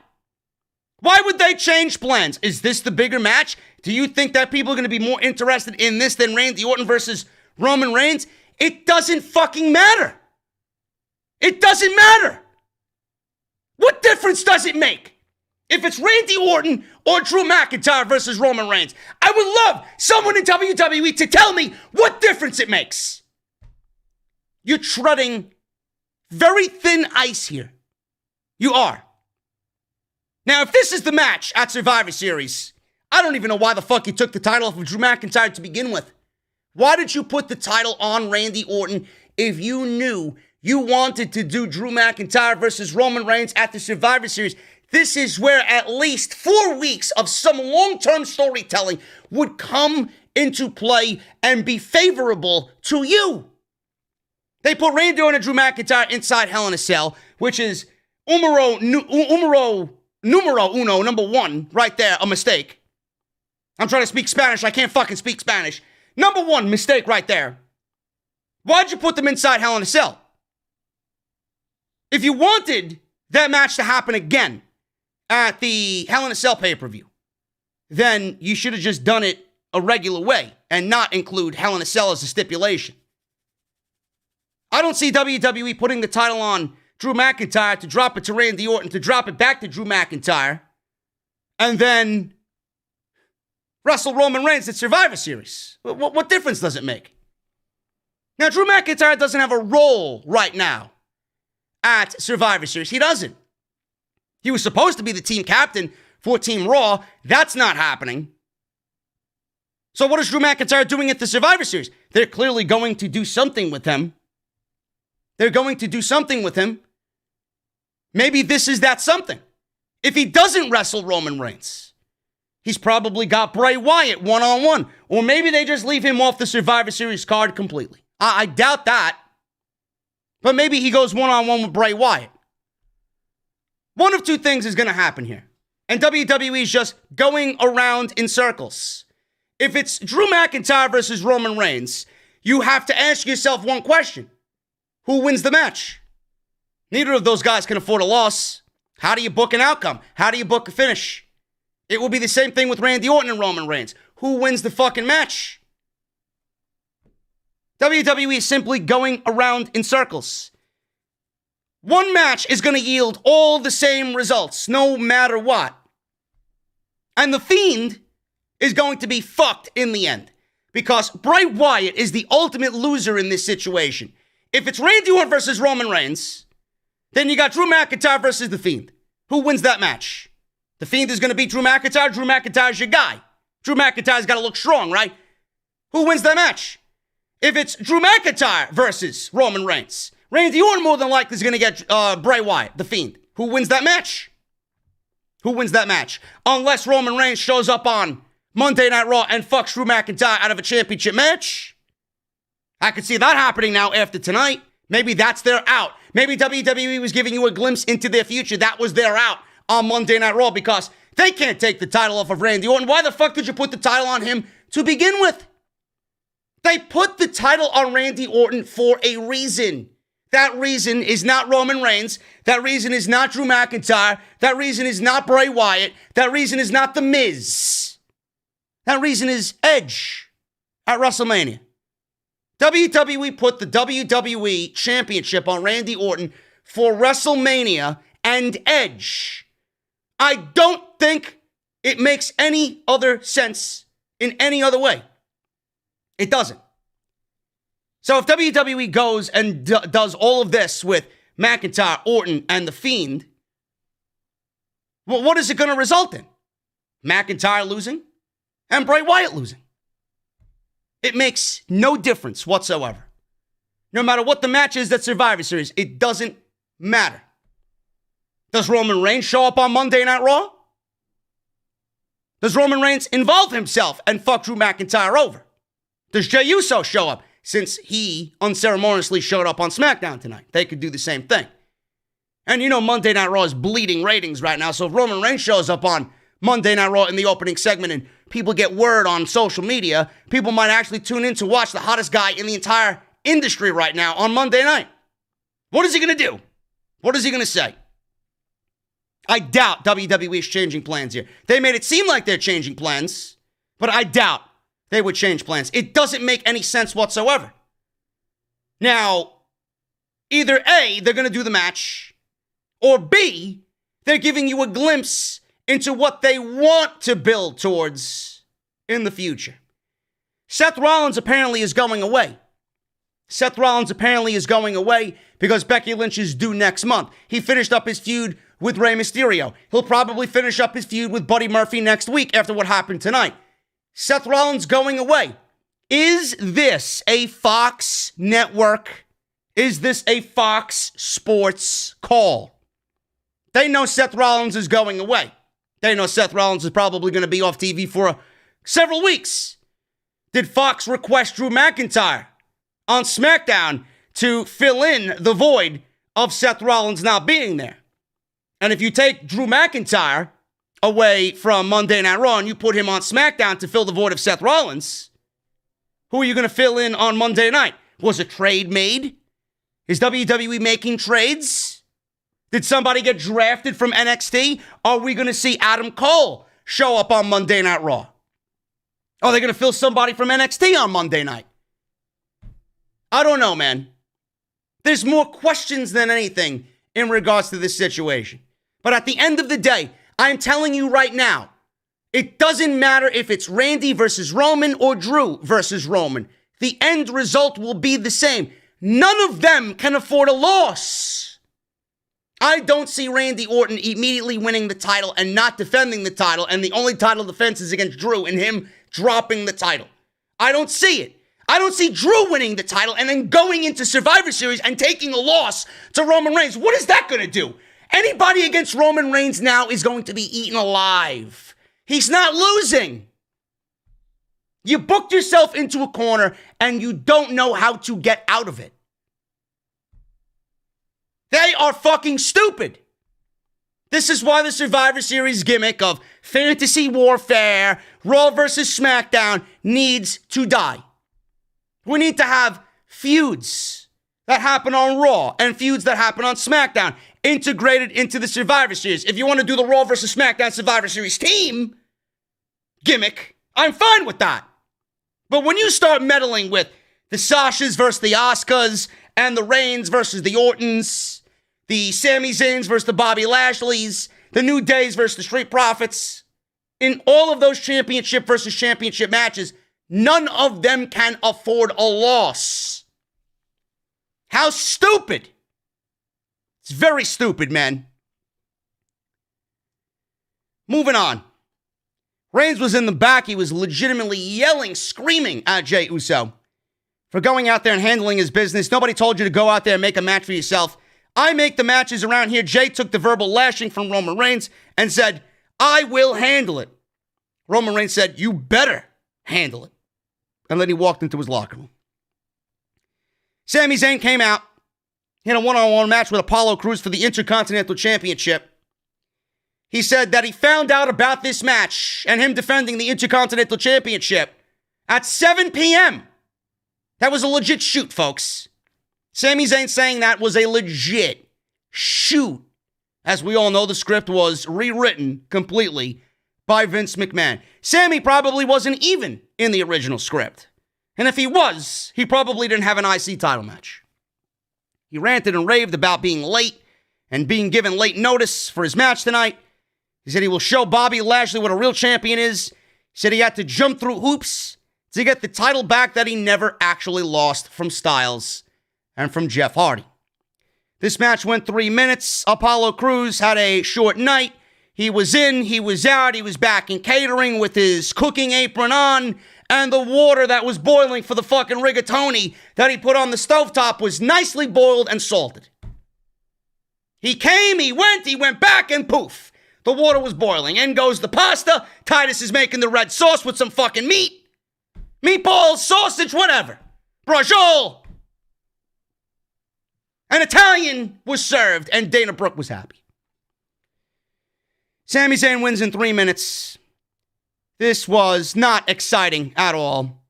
Why would they change plans? Is this the bigger match? Do you think that people are going to be more interested in this than Randy Orton versus Roman Reigns? It doesn't fucking matter. It doesn't matter. What difference does it make? If it's Randy Orton or Drew McIntyre versus Roman Reigns, I would love someone in WWE to tell me what difference it makes. You're treading very thin ice here. You are. Now, if this is the match at Survivor Series, I don't even know why the fuck you took the title off of Drew McIntyre to begin with. Why did you put the title on Randy Orton if you knew you wanted to do Drew McIntyre versus Roman Reigns at the Survivor Series? This is where at least 4 weeks of some long-term storytelling would come into play and be favorable to you. They put Randy Orton and Drew McIntyre inside Hell in a Cell, which is numero uno, number one, right there, a mistake. I'm trying to speak Spanish. I can't fucking speak Spanish. Number one mistake right there. Why'd you put them inside Hell in a Cell? If you wanted that match to happen again at the Hell in a Cell pay-per-view, then you should have just done it a regular way and not include Hell in a Cell as a stipulation. I don't see WWE putting the title on Drew McIntyre to drop it to Randy Orton, to drop it back to Drew McIntyre, and then wrestle Roman Reigns at Survivor Series. What difference does it make? Now, Drew McIntyre doesn't have a role right now at Survivor Series. He doesn't. He was supposed to be the team captain for Team Raw. That's not happening. So what is Drew McIntyre doing at the Survivor Series? They're clearly going to do something with him. They're going to do something with him. Maybe this is that something. If he doesn't wrestle Roman Reigns, he's probably got Bray Wyatt one-on-one. Or maybe they just leave him off the Survivor Series card completely. I doubt that. But maybe he goes one-on-one with Bray Wyatt. One of two things is going to happen here. And WWE is just going around in circles. If it's Drew McIntyre versus Roman Reigns, you have to ask yourself one question. Who wins the match? Neither of those guys can afford a loss. How do you book an outcome? How do you book a finish? It will be the same thing with Randy Orton and Roman Reigns. Who wins the fucking match? WWE is simply going around in circles. One match is going to yield all the same results, no matter what. And The Fiend is going to be fucked in the end. Because Bray Wyatt is the ultimate loser in this situation. If it's Randy Orton versus Roman Reigns, then you got Drew McIntyre versus The Fiend. Who wins that match? The Fiend is going to beat Drew McIntyre. Drew McIntyre's your guy. Drew McIntyre's got to look strong, right? Who wins that match? If it's Drew McIntyre versus Roman Reigns, Randy Orton more than likely is going to get Bray Wyatt, The Fiend. Who wins that match? Who wins that match? Unless Roman Reigns shows up on Monday Night Raw and fucks Drew McIntyre out of a championship match. I could see that happening now after tonight. Maybe that's their out. Maybe WWE was giving you a glimpse into their future. That was their out on Monday Night Raw because they can't take the title off of Randy Orton. Why the fuck did you put the title on him to begin with? They put the title on Randy Orton for a reason. That reason is not Roman Reigns. That reason is not Drew McIntyre. That reason is not Bray Wyatt. That reason is not The Miz. That reason is Edge at WrestleMania. WWE put the WWE Championship on Randy Orton for WrestleMania and Edge. I don't think it makes any other sense in any other way. It doesn't. So if WWE goes and does all of this with McIntyre, Orton, and The Fiend, well, what is it going to result in? McIntyre losing and Bray Wyatt losing. It makes no difference whatsoever. No matter what the match is at Survivor Series, it doesn't matter. Does Roman Reigns show up on Monday Night Raw? Does Roman Reigns involve himself and fuck Drew McIntyre over? Does Jay Uso show up since he unceremoniously showed up on SmackDown tonight? They could do the same thing. And you know Monday Night Raw is bleeding ratings right now, so if Roman Reigns shows up on Monday Night Raw in the opening segment and people get word on social media, people might actually tune in to watch the hottest guy in the entire industry right now on Monday night. What is he going to do? What is he going to say? I doubt WWE is changing plans here. They made it seem like they're changing plans, but I doubt they would change plans. It doesn't make any sense whatsoever. Now, either A, they're going to do the match, or B, they're giving you a glimpse into what they want to build towards in the future. Seth Rollins apparently is going away. Seth Rollins apparently is going away because Becky Lynch is due next month. He finished up his feud with Rey Mysterio. He'll probably finish up his feud with Buddy Murphy next week after what happened tonight. Seth Rollins going away. Is this a Fox network? Is this a Fox Sports call? They know Seth Rollins is going away. They know Seth Rollins is probably going to be off TV for several weeks. Did Fox request Drew McIntyre on SmackDown to fill in the void of Seth Rollins not being there? And if you take Drew McIntyre away from Monday Night Raw and you put him on SmackDown to fill the void of Seth Rollins, who are you going to fill in on Monday night? Was a trade made? Is WWE making trades? Did somebody get drafted from NXT? Are we going to see Adam Cole show up on Monday Night Raw? Are they going to fill somebody from NXT on Monday night? I don't know, man. There's more questions than anything in regards to this situation. But at the end of the day, I'm telling you right now, it doesn't matter if it's Randy versus Roman or Drew versus Roman. The end result will be the same. None of them can afford a loss. I don't see Randy Orton immediately winning the title and not defending the title, and the only title defense is against Drew and him dropping the title. I don't see it. I don't see Drew winning the title and then going into Survivor Series and taking a loss to Roman Reigns. What is that going to do? Anybody against Roman Reigns now is going to be eaten alive. He's not losing. You booked yourself into a corner and you don't know how to get out of it. They are fucking stupid. This is why the Survivor Series gimmick of fantasy warfare, Raw versus SmackDown needs to die. We need to have feuds that happen on Raw and feuds that happen on SmackDown integrated into the Survivor Series. If you want to do the Raw versus SmackDown Survivor Series team gimmick, I'm fine with that. But when you start meddling with the Sashas versus the Asukas and the Reigns versus the Ortons, the Sami Zayns versus the Bobby Lashleys, the New Days versus the Street Profits, in all of those championship versus championship matches, none of them can afford a loss. How stupid. It's very stupid, man. Moving on. Reigns was in the back. He was legitimately yelling, screaming at Jay Uso for going out there and handling his business. Nobody told you to go out there and make a match for yourself. I make the matches around here. Jay took the verbal lashing from Roman Reigns and said, I will handle it. Roman Reigns said, you better handle it. And then he walked into his locker room. Sami Zayn came out, had a one-on-one match with Apollo Crews for the Intercontinental Championship. He said that he found out about this match and him defending the Intercontinental Championship at 7 p.m. That was a legit shoot, folks. Sami Zayn saying that was a legit shoot. As we all know, the script was rewritten completely by Vince McMahon. Sami probably wasn't even in the original script. And if he was, he probably didn't have an IC title match. He ranted and raved about being late and being given late notice for his match tonight. He said he will show Bobby Lashley what a real champion is. He said he had to jump through hoops to get the title back that he never actually lost from Styles and from Jeff Hardy. This match went 3 minutes. Apollo Crews had a short night. He was in, he was out, he was back in catering with his cooking apron on, and the water that was boiling for the fucking rigatoni that he put on the stovetop was nicely boiled and salted. He came, he went back, and poof, the water was boiling. In goes the pasta. Titus is making the red sauce with some fucking meat. Meatballs, sausage, whatever. Brajol. An Italian was served, and Dana Brooke was happy. Sami Zayn wins in 3 minutes. This was not exciting at all.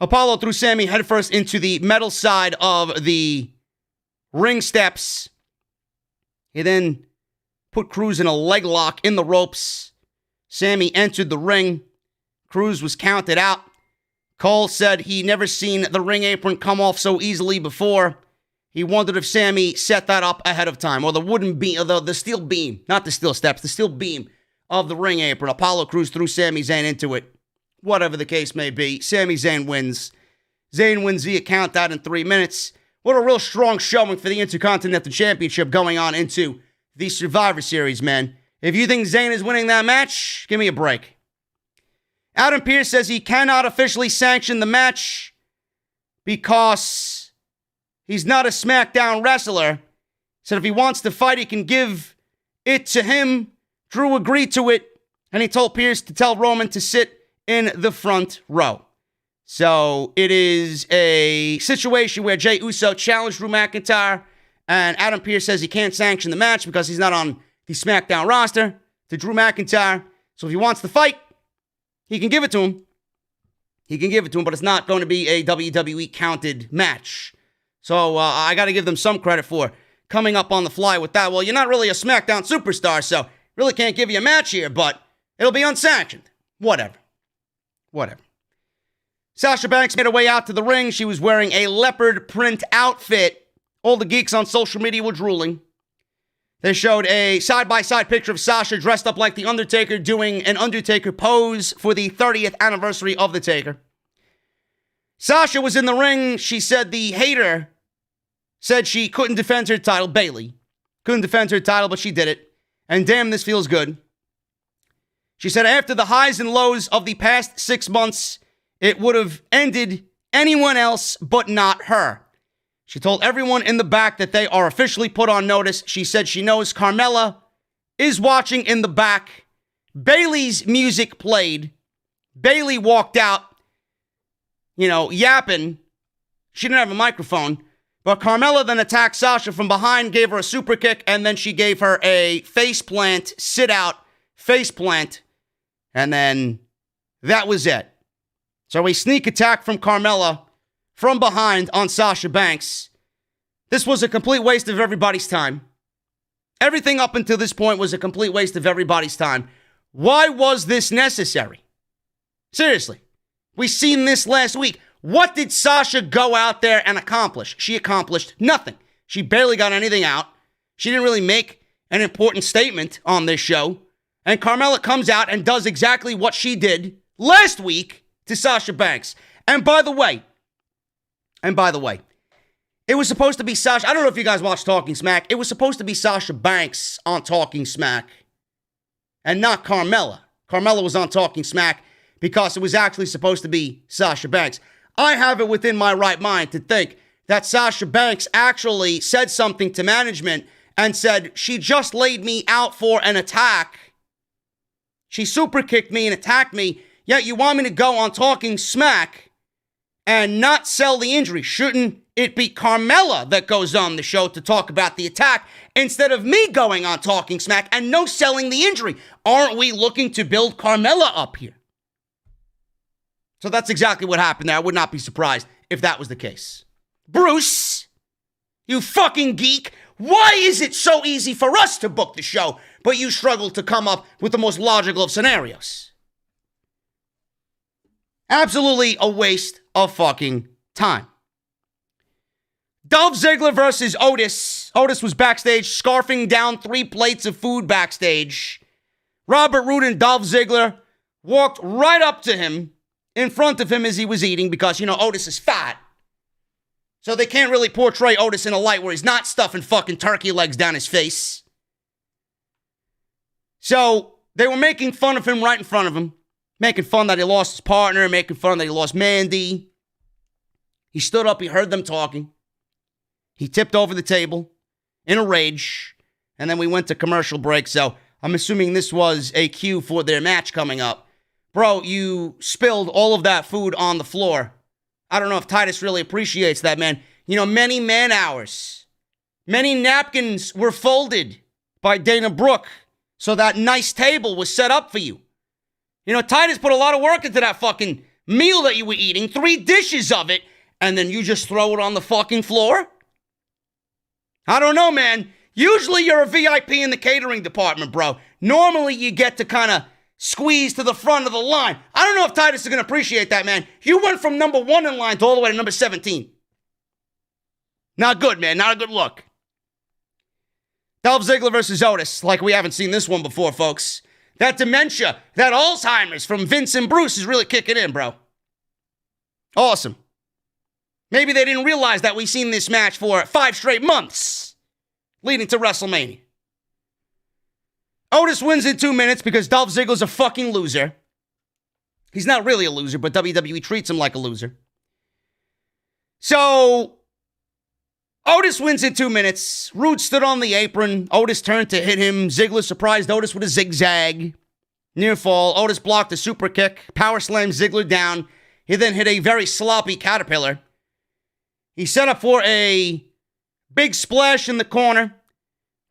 Apollo threw Sami headfirst into the metal side of the ring steps. He then put Cruz in a leg lock in the ropes. Sami entered the ring. Cruz was counted out. Cole said he never seen the ring apron come off so easily before. He wondered if Sami set that up ahead of time, or the wooden beam, or the steel beam, not the steel steps, the steel beam of the ring apron. Apollo Crews threw Sami Zayn into it. Whatever the case may be, Sami Zayn wins. Zayn wins via count out in 3 minutes. What a real strong showing for the Intercontinental Championship going on into the Survivor Series, man. If you think Zayn is winning that match, give me a break. Adam Pearce says he cannot officially sanction the match because he's not a SmackDown wrestler. He said if he wants to fight, he can give it to him. Drew agreed to it, and he told Pearce to tell Roman to sit in the front row. So it is a situation where Jay Uso challenged Drew McIntyre, and Adam Pearce says he can't sanction the match because he's not on the SmackDown roster to Drew McIntyre. So if he wants to fight, he can give it to him. He can give it to him, but it's not going to be a WWE counted match. So I got to give them some credit for coming up on the fly with that. Well, you're not really a SmackDown superstar, so really can't give you a match here, but it'll be unsanctioned. Whatever. Sasha Banks made her way out to the ring. She was wearing a leopard print outfit. All the geeks on social media were drooling. They showed a side-by-side picture of Sasha dressed up like The Undertaker doing an Undertaker pose for the 30th anniversary of The Taker. Sasha was in the ring. She said the hater said she couldn't defend her title. Bayley couldn't defend her title, but she did it. And damn, this feels good. She said after the highs and lows of the past 6 months, it would have ended anyone else but not her. She told everyone in the back that they are officially put on notice. She said she knows Carmella is watching in the back. Bayley's music played. Bayley walked out, yapping. She didn't have a microphone. But Carmella then attacked Sasha from behind, gave her a super kick, and then she gave her a face plant, sit out, face plant. And then that was it. So a sneak attack from Carmella from behind on Sasha Banks. This was a complete waste of everybody's time. Everything up until this point was a complete waste of everybody's time. Why was this necessary? Seriously. We seen this last week. What did Sasha go out there and accomplish? She accomplished nothing. She barely got anything out. She didn't really make an important statement on this show. And Carmella comes out and does exactly what she did last week to Sasha Banks. And by the way, it was supposed to be Sasha. I don't know if you guys watched Talking Smack. It was supposed to be Sasha Banks on Talking Smack and not Carmella. Carmella was on Talking Smack because it was actually supposed to be Sasha Banks. I have it within my right mind to think that Sasha Banks actually said something to management and said, she just laid me out for an attack. She super kicked me and attacked me, yet you want me to go on Talking Smack and not sell the injury. Shouldn't it be Carmella that goes on the show to talk about the attack instead of me going on Talking Smack and no selling the injury? Aren't we looking to build Carmella up here? So that's exactly what happened there. I would not be surprised if that was the case. Bruce, you fucking geek, why is it so easy for us to book the show, but you struggle to come up with the most logical of scenarios? Absolutely a waste of fucking time. Dolph Ziggler versus Otis. Otis was backstage scarfing down 3 plates of food backstage. Robert Roode and Dolph Ziggler walked right up to him in front of him as he was eating because, Otis is fat. So they can't really portray Otis in a light where he's not stuffing fucking turkey legs down his face. So they were making fun of him right in front of him. Making fun that he lost his partner, making fun that he lost Mandy. He stood up, he heard them talking. He tipped over the table in a rage. And then we went to commercial break. So I'm assuming this was a cue for their match coming up. Bro, you spilled all of that food on the floor. I don't know if Titus really appreciates that, man. Many man hours. Many napkins were folded by Dana Brooke So that nice table was set up for you. You know, Titus put a lot of work into that fucking meal that you were eating, 3 dishes of it, and then you just throw it on the fucking floor? I don't know, man. Usually you're a VIP in the catering department, bro. Normally you get to kind of squeeze to the front of the line. I don't know if Titus is going to appreciate that, man. You went from number 1 in line to all the way to number 17. Not good, man. Not a good look. Dolph Ziggler versus Otis, like we haven't seen this one before, folks. That dementia, that Alzheimer's from Vince and Bruce is really kicking in, bro. Awesome. Maybe they didn't realize that we've seen this match for 5 straight months leading to WrestleMania. Otis wins in 2 minutes because Dolph Ziggler's a fucking loser. He's not really a loser, but WWE treats him like a loser. So, Otis wins in 2 minutes. Rude stood on the apron. Otis turned to hit him. Ziggler surprised Otis with a zigzag. Near fall. Otis blocked a super kick. Power slammed Ziggler down. He then hit a very sloppy caterpillar. He set up for a big splash in the corner.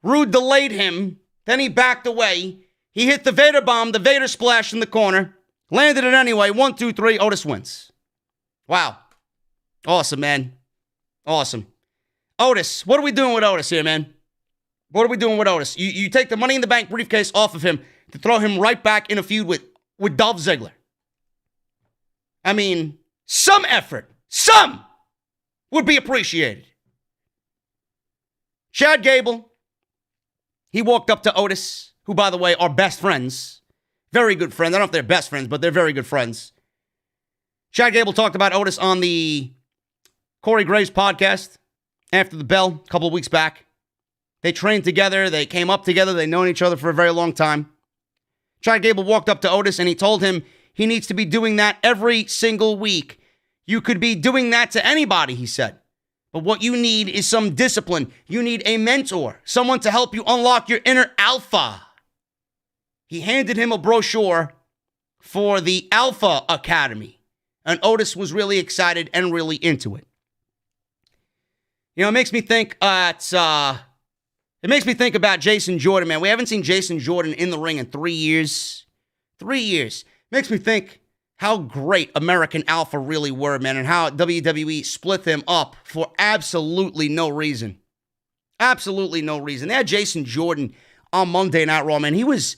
Rude delayed him. Then he backed away. He hit the Vader bomb, the Vader splash in the corner. Landed it anyway. 1, 2, 3. Otis wins. Wow. Awesome, man. Awesome. Otis. What are we doing with Otis here, man? What are we doing with Otis? You take the Money in the Bank briefcase off of him to throw him right back in a feud with Dolph Ziggler. I mean, some effort. Some would be appreciated. Chad Gable. He walked up to Otis, who, by the way, are best friends. Very good friends. I don't know if they're best friends, but they're very good friends. Chad Gable talked about Otis on the Corey Graves podcast after the bell a couple of weeks back. They trained together. They came up together. They've known each other for a very long time. Chad Gable walked up to Otis and he told him he needs to be doing that every single week. You could be doing that to anybody, he said. But what you need is some discipline. You need a mentor, someone to help you unlock your inner alpha. He handed him a brochure for the Alpha Academy, and Otis was really excited and really into it. You know, it makes me think about Jason Jordan, man. We haven't seen Jason Jordan in the ring in 3 years. 3 years. Makes me think how great American Alpha really were, man, and how WWE split them up for absolutely no reason. Absolutely no reason. They had Jason Jordan on Monday Night Raw, man. He was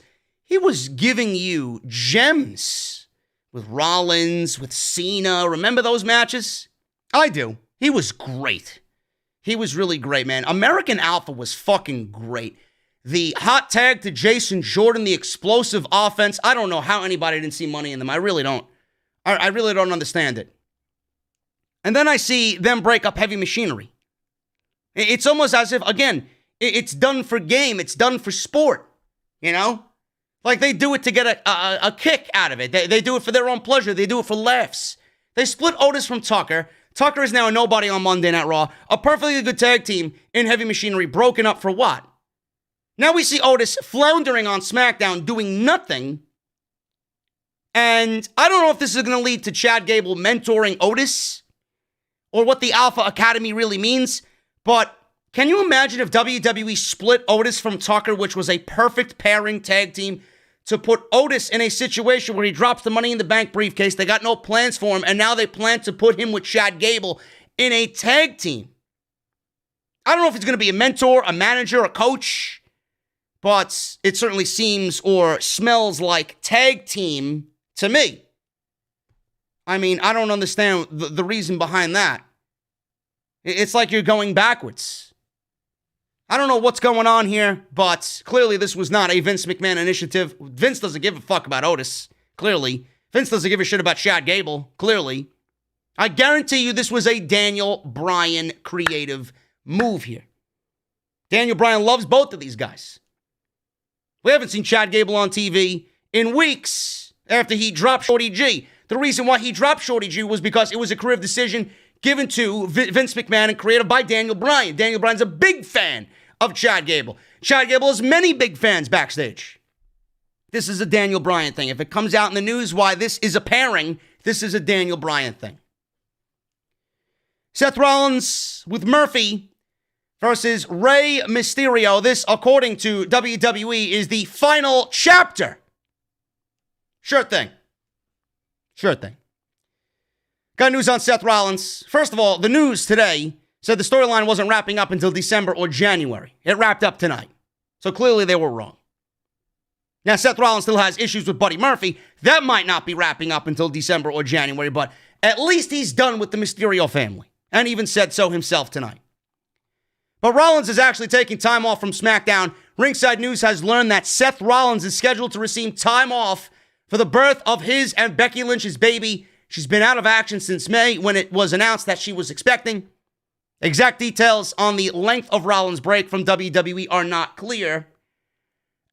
giving you gems with Rollins, with Cena. Remember those matches? I do. He was great. He was really great, man. American Alpha was fucking great. The hot tag to Jason Jordan, the explosive offense. I don't know how anybody didn't see money in them. I really don't. I really don't understand it. And then I see them break up Heavy Machinery. It's almost as if, again, it's done for game. It's done for sport, you know? Like they do it to get a kick out of it. They do it for their own pleasure. They do it for laughs. They split Otis from Tucker. Tucker is now a nobody on Monday Night Raw. A perfectly good tag team in Heavy Machinery broken up for what? Now we see Otis floundering on SmackDown doing nothing. And I don't know if this is going to lead to Chad Gable mentoring Otis or what the Alpha Academy really means. But can you imagine if WWE split Otis from Tucker, which was a perfect pairing tag team, to put Otis in a situation where he drops the Money in the Bank briefcase? They got no plans for him, and now they plan to put him with Chad Gable in a tag team. I don't know if it's going to be a mentor, a manager, a coach, but it certainly seems or smells like tag team to me. I mean, I don't understand the reason behind that. It's like you're going backwards. I don't know what's going on here, but clearly this was not a Vince McMahon initiative. Vince doesn't give a fuck about Otis, clearly. Vince doesn't give a shit about Chad Gable, clearly. I guarantee you this was a Daniel Bryan creative move here. Daniel Bryan loves both of these guys. We haven't seen Chad Gable on TV in weeks after he dropped Shorty G. The reason why he dropped Shorty G was because it was a creative decision given to Vince McMahon and created by Daniel Bryan. Daniel Bryan's a big fan of Chad Gable. Chad Gable has many big fans backstage. This is a Daniel Bryan thing. If it comes out in the news why this is a pairing, this is a Daniel Bryan thing. Seth Rollins with Murphy versus Rey Mysterio. This, according to WWE, is the final chapter. Sure thing. Sure thing. Got news on Seth Rollins. First of all, the news today said the storyline wasn't wrapping up until December or January. It wrapped up tonight. So clearly they were wrong. Now, Seth Rollins still has issues with Buddy Murphy. That might not be wrapping up until December or January, but at least he's done with the Mysterio family. And even said so himself tonight. But Rollins is actually taking time off from SmackDown. Ringside News has learned that Seth Rollins is scheduled to receive time off for the birth of his and Becky Lynch's baby. She's been out of action since May when it was announced that she was expecting. Exact details on the length of Rollins' break from WWE are not clear.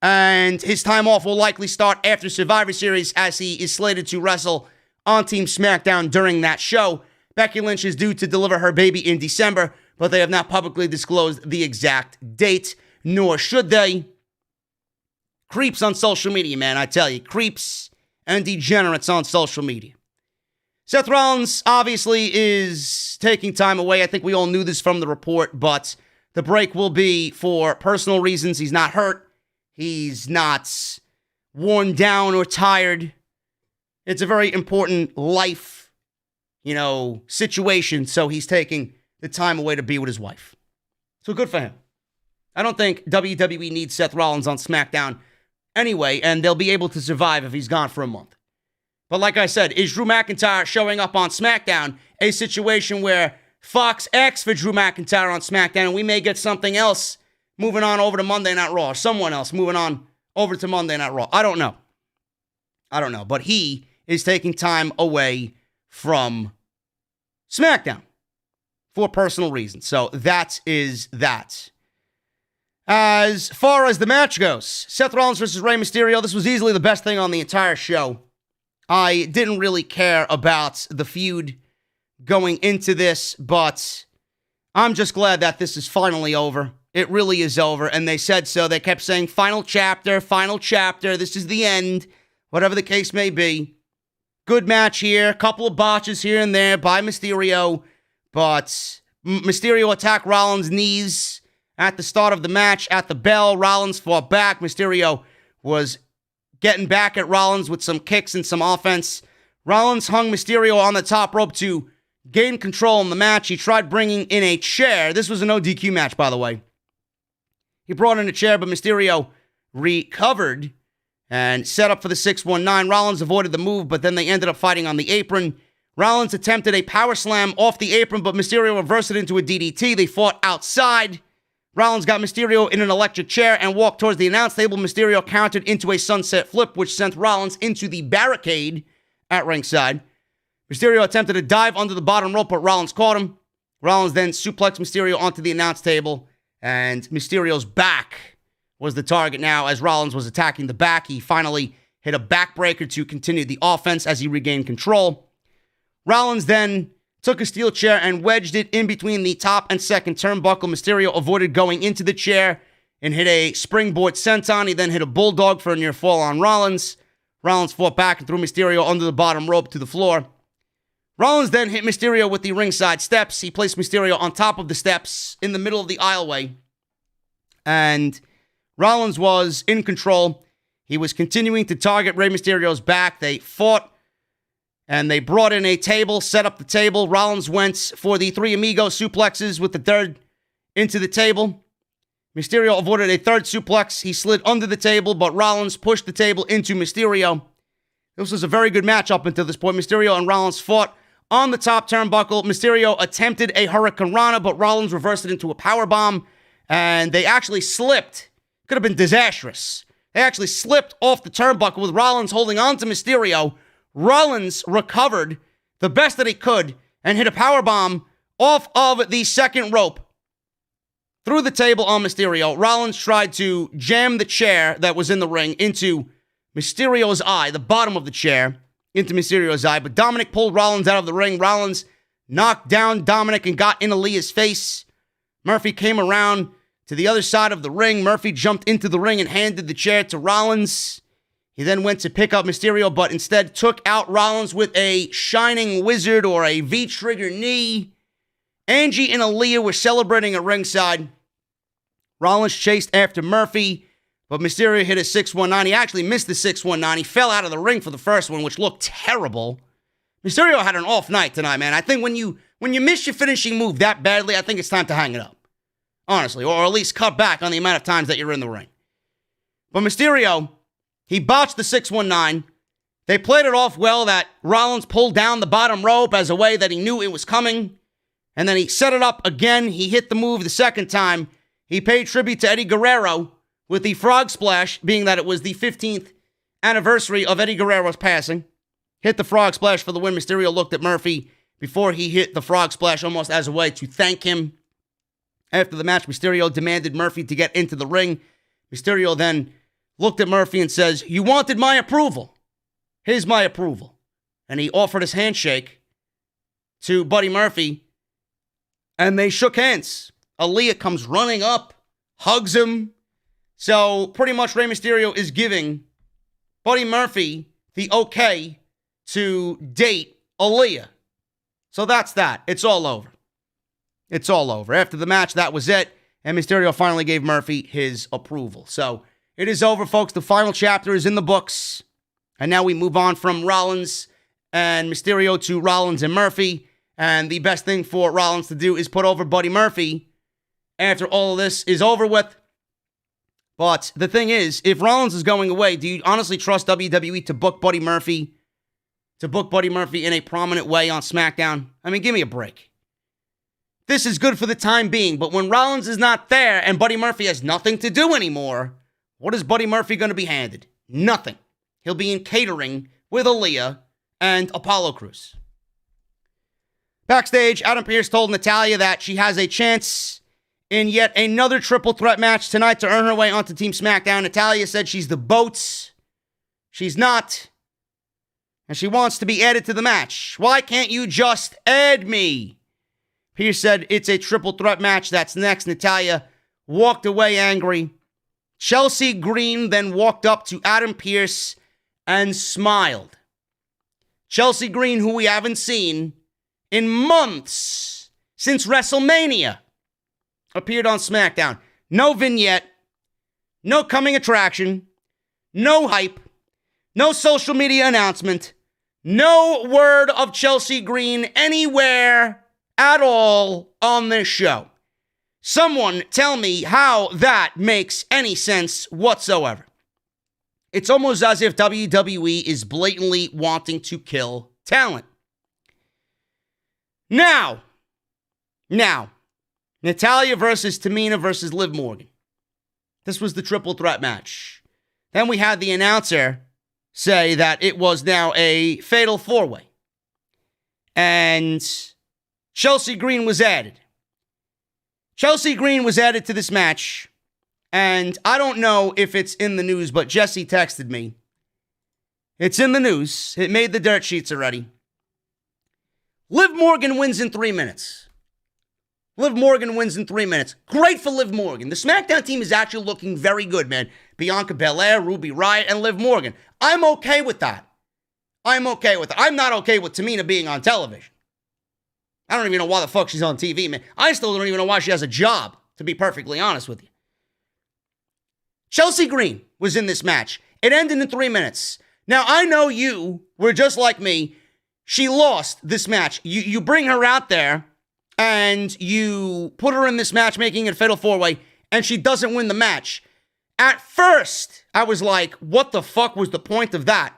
And his time off will likely start after Survivor Series as he is slated to wrestle on Team SmackDown during that show. Becky Lynch is due to deliver her baby in December, but they have not publicly disclosed the exact date, nor should they. Creeps on social media, man, I tell you. Creeps and degenerates on social media. Seth Rollins obviously is taking time away. I think we all knew this from the report, but the break will be for personal reasons. He's not hurt. He's not worn down or tired. It's a very important life, situation, so he's taking the time away to be with his wife. So good for him. I don't think WWE needs Seth Rollins on SmackDown anyway, and they'll be able to survive if he's gone for a month. But like I said, is Drew McIntyre showing up on SmackDown a situation where Fox X for Drew McIntyre on SmackDown and we may get something else moving on over to Monday Night Raw, or someone else moving on over to Monday Night Raw? I don't know. But he is taking time away from SmackDown for personal reasons. So that is that. As far as the match goes, Seth Rollins versus Rey Mysterio, this was easily the best thing on the entire show. I didn't really care about the feud going into this, but I'm just glad that this is finally over. It really is over, and they said so. They kept saying, final chapter, this is the end, whatever the case may be. Good match here, a couple of botches here and there by Mysterio, but Mysterio attacked Rollins' knees at the start of the match. At the bell, Rollins fought back. Mysterio was getting back at Rollins with some kicks and some offense. Rollins hung Mysterio on the top rope to gain control in the match. He tried bringing in a chair. This was an ODQ match, by the way. He brought in a chair, but Mysterio recovered and set up for the 619. Rollins avoided the move, but then they ended up fighting on the apron. Rollins attempted a power slam off the apron, but Mysterio reversed it into a DDT. They fought outside. Rollins got Mysterio in an electric chair and walked towards the announce table. Mysterio countered into a sunset flip, which sent Rollins into the barricade at ringside. Mysterio attempted to dive under the bottom rope, but Rollins caught him. Rollins then suplexed Mysterio onto the announce table, and Mysterio's back was the target now. As Rollins was attacking the back, he finally hit a backbreaker to continue the offense as he regained control. Rollins then took a steel chair and wedged it in between the top and second turnbuckle. Mysterio avoided going into the chair and hit a springboard senton. He then hit a bulldog for a near fall on Rollins. Rollins fought back and threw Mysterio under the bottom rope to the floor. Rollins then hit Mysterio with the ringside steps. He placed Mysterio on top of the steps in the middle of the aisleway. And Rollins was in control. He was continuing to target Rey Mysterio's back. They fought, and they brought in a table, set up the table. Rollins went for the three amigo suplexes with the third into the table. Mysterio avoided a third suplex. He slid under the table, but Rollins pushed the table into Mysterio. This was a very good match up until this point. Mysterio and Rollins fought on the top turnbuckle. Mysterio attempted a Hurricane Rana, but Rollins reversed it into a powerbomb, and they actually slipped. Could have been disastrous. They actually slipped off the turnbuckle with Rollins holding on to Mysterio. Rollins recovered the best that he could and hit a powerbomb off of the second rope through the table on Mysterio. Rollins tried to jam the chair that was in the ring into Mysterio's eye, the bottom of the chair, into Mysterio's eye, but Dominic pulled Rollins out of the ring. Rollins knocked down Dominic and got in Aaliyah's face. Murphy came around to the other side of the ring. Murphy jumped into the ring and handed the chair to Rollins. He then went to pick up Mysterio, but instead took out Rollins with a Shining Wizard or a V-trigger knee. Angie and Aaliyah were celebrating at ringside. Rollins chased after Murphy, but Mysterio hit a 619. He actually missed the 619. He fell out of the ring for the first one, which looked terrible. Mysterio had an off night tonight, man. I think when you miss your finishing move that badly, I think it's time to hang it up. Honestly, or at least cut back on the amount of times that you're in the ring. But Mysterio, he botched the 619. They played it off well that Rollins pulled down the bottom rope as a way that he knew it was coming. And then he set it up again. He hit the move the second time. He paid tribute to Eddie Guerrero with the frog splash, being that it was the 15th anniversary of Eddie Guerrero's passing. Hit the frog splash for the win. Mysterio looked at Murphy before he hit the frog splash almost as a way to thank him. After the match, Mysterio demanded Murphy to get into the ring. Mysterio then looked at Murphy and says, "You wanted my approval. Here's my approval." And he offered his handshake to Buddy Murphy, and they shook hands. Aaliyah comes running up, hugs him. So pretty much Rey Mysterio is giving Buddy Murphy the okay to date Aaliyah. So that's that. It's all over. It's all over. After the match, that was it. And Mysterio finally gave Murphy his approval. So it is over, folks. The final chapter is in the books. And now we move on from Rollins and Mysterio to Rollins and Murphy. And the best thing for Rollins to do is put over Buddy Murphy after all of this is over with. But the thing is, if Rollins is going away, do you honestly trust WWE to book Buddy Murphy? To book Buddy Murphy in a prominent way on SmackDown? I mean, give me a break. This is good for the time being, but when Rollins is not there and Buddy Murphy has nothing to do anymore, what is Buddy Murphy going to be handed? Nothing. He'll be in catering with Aaliyah and Apollo Crews. Backstage, Adam Pearce told Natalya that she has a chance in yet another triple threat match tonight to earn her way onto Team SmackDown. Natalya said she's the boats. She's not. And she wants to be added to the match. Why can't you just add me? Pearce said it's a triple threat match that's next. Natalya walked away angry. Chelsea Green then walked up to Adam Pearce and smiled. Chelsea Green, who we haven't seen in months since WrestleMania, appeared on SmackDown. No vignette, no coming attraction, no hype, no social media announcement, no word of Chelsea Green anywhere at all on this show. Someone tell me how that makes any sense whatsoever. It's almost as if WWE is blatantly wanting to kill talent. Now, Natalya versus Tamina versus Liv Morgan. This was the triple threat match. Then we had the announcer say that it was now a fatal four-way. And Chelsea Green was added. Chelsea Green was added to this match. And I don't know if it's in the news, but Jesse texted me. It's in the news. It made the dirt sheets already. Liv Morgan wins in 3 minutes. Liv Morgan wins in 3 minutes. Great for Liv Morgan. The SmackDown team is actually looking very good, man. Bianca Belair, Ruby Riott, and Liv Morgan. I'm okay with that. I'm okay with it. I'm not okay with Tamina being on television. I don't even know why the fuck she's on TV, man. I still don't even know why she has a job, to be perfectly honest with you. Chelsea Green was in this match. It ended in 3 minutes. Now, I know you were just like me. She lost this match. You bring her out there, and you put her in this match, making it a fatal four-way, and she doesn't win the match. At first, I was like, what the fuck was the point of that?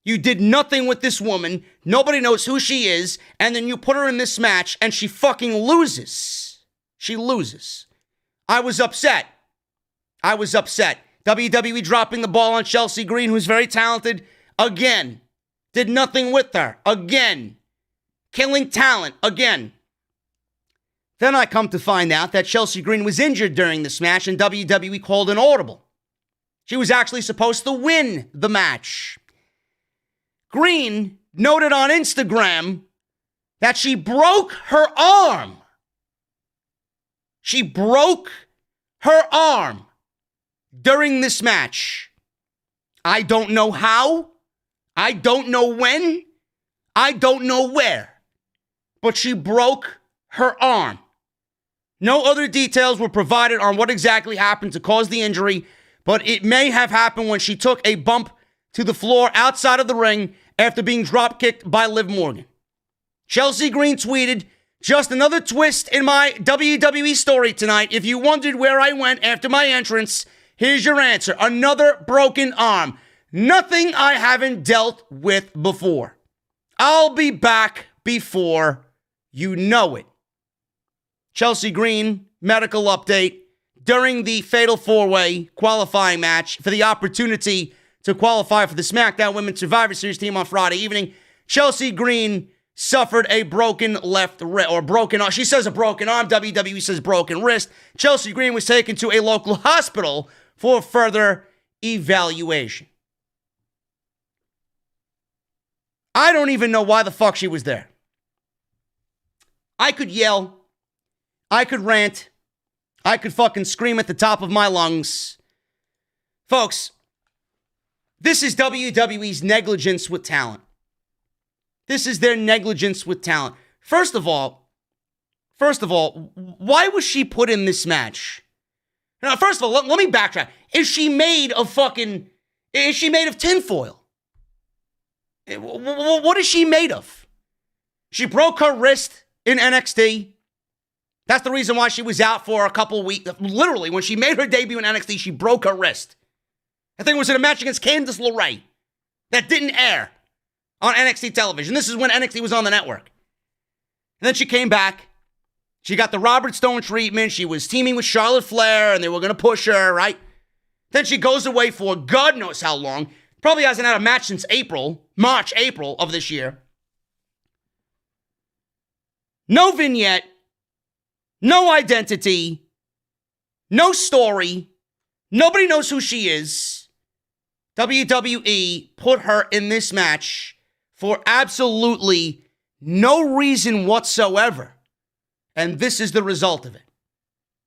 You did nothing with this woman. Nobody knows who she is. And then you put her in this match and she fucking loses. She loses. I was upset. WWE dropping the ball on Chelsea Green, who's very talented. Again. Did nothing with her. Again. Killing talent. Again. Then I come to find out that Chelsea Green was injured during this match and WWE called an audible. She was actually supposed to win the match. Green noted on Instagram that she broke her arm. She broke her arm during this match. I don't know how. I don't know when. I don't know where. But she broke her arm. No other details were provided on what exactly happened to cause the injury, but it may have happened when she took a bump to the floor outside of the ring after being drop-kicked by Liv Morgan. Chelsea Green tweeted, "Just another twist in my WWE story tonight. If you wondered where I went after my entrance, here's your answer. Another broken arm. Nothing I haven't dealt with before. I'll be back before you know it." Chelsea Green, medical update. During the Fatal 4-Way qualifying match for the opportunity to qualify for the SmackDown Women's Survivor Series team on Friday evening, Chelsea Green suffered a broken left wrist, or broken arm. She says a broken arm. WWE says broken wrist. Chelsea Green was taken to a local hospital for further evaluation. I don't even know why the fuck she was there. I could yell. I could rant. I could fucking scream at the top of my lungs. Folks, this is WWE's negligence with talent. This is their negligence with talent. First of all, why was she put in this match? Now, first of all, let me backtrack. Is she made of tinfoil? What is she made of? She broke her wrist in NXT. That's the reason why she was out for a couple weeks. Literally, when she made her debut in NXT, she broke her wrist. I think it was in a match against Candice LeRae that didn't air on NXT television. This is when NXT was on the network. And then she came back. She got the Robert Stone treatment. She was teaming with Charlotte Flair, and they were going to push her, right? Then she goes away for God knows how long. Probably hasn't had a match since March, April of this year. No vignette. No identity. No story. Nobody knows who she is. WWE put her in this match for absolutely no reason whatsoever. And this is the result of it.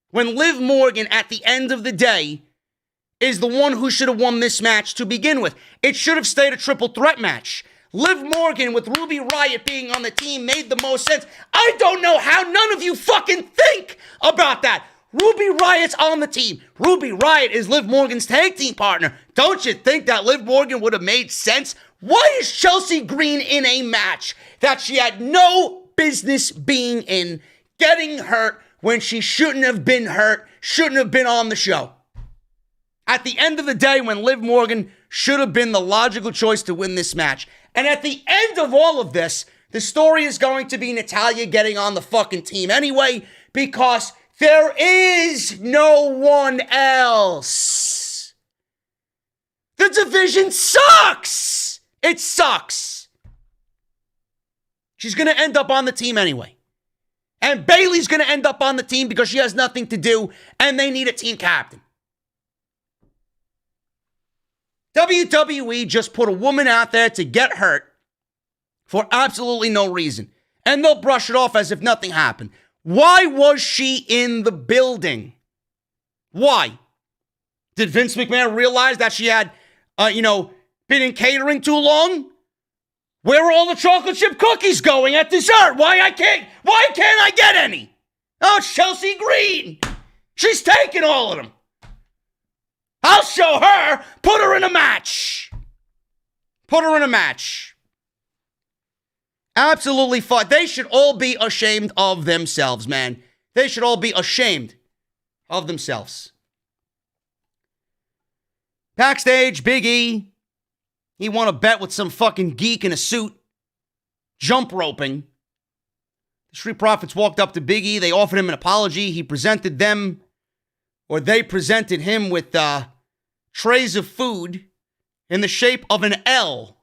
When Liv Morgan, at the end of the day, is the one who should have won this match to begin with. It should have stayed a triple threat match. Liv Morgan with Ruby Riott being on the team made the most sense. I don't know how none of you fucking think about that. Ruby Riott's on the team. Ruby Riott is Liv Morgan's tag team partner. Don't you think that Liv Morgan would have made sense? Why is Chelsea Green in a match that she had no business being in, getting hurt when she shouldn't have been hurt, shouldn't have been on the show? At the end of the day, when Liv Morgan should have been the logical choice to win this match. And at the end of all of this, the story is going to be Natalya getting on the fucking team anyway, because there is no one else. The division sucks. It sucks. She's going to end up on the team anyway. And Bayley's going to end up on the team because she has nothing to do, and they need a team captain. WWE just put a woman out there to get hurt for absolutely no reason. And they'll brush it off as if nothing happened. Why was she in the building? Why? Did Vince McMahon realize that she had, been in catering too long? Where are all the chocolate chip cookies going at dessert? Why can't I get any? Oh, it's Chelsea Green. She's taking all of them. I'll show her. Put her in a match. Put her in a match. Absolutely fun. They should all be ashamed of themselves, man. They should all be ashamed of themselves. Backstage, Big E. He won a bet with some fucking geek in a suit. Jump roping. The Street Profits walked up to Big E. They offered him an apology. He presented them, or they presented him with trays of food in the shape of an L.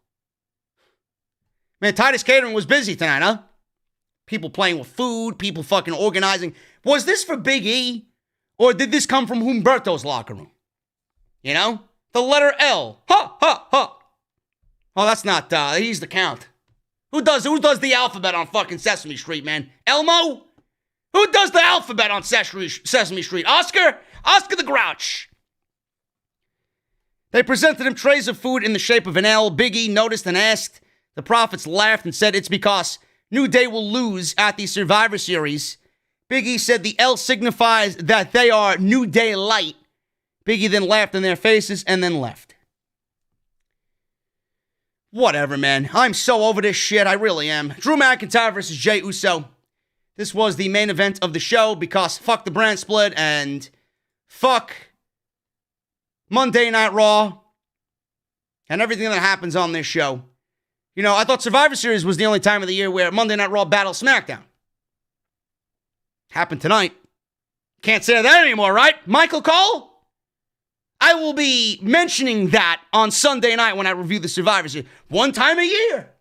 Man, Titus Catering was busy tonight, huh? People playing with food, people fucking organizing. Was this for Big E? Or did this come from Humberto's locker room? You know? The letter L. Ha, ha, ha. Oh, that's not, he's the Count. Who does the alphabet on fucking Sesame Street, man? Elmo? Who does the alphabet on Sesame Street? Oscar? Oscar the Grouch. They presented him trays of food in the shape of an L. Big E noticed and asked. The Profits laughed and said it's because New Day will lose at the Survivor Series Big E said the L signifies that they are New Day light. Big E then laughed in their faces and then left. Whatever, man. I'm so over this shit. I really am. Drew McIntyre versus Jay Uso. This was the main event of the show because fuck the brand split and fuck Monday Night Raw and everything that happens on this show. You know, I thought Survivor Series was the only time of the year where Monday Night Raw battles SmackDown. Happened tonight. Can't say that anymore, right? Michael Cole? I will be mentioning that on Sunday night when I review the Survivor Series. One time a year.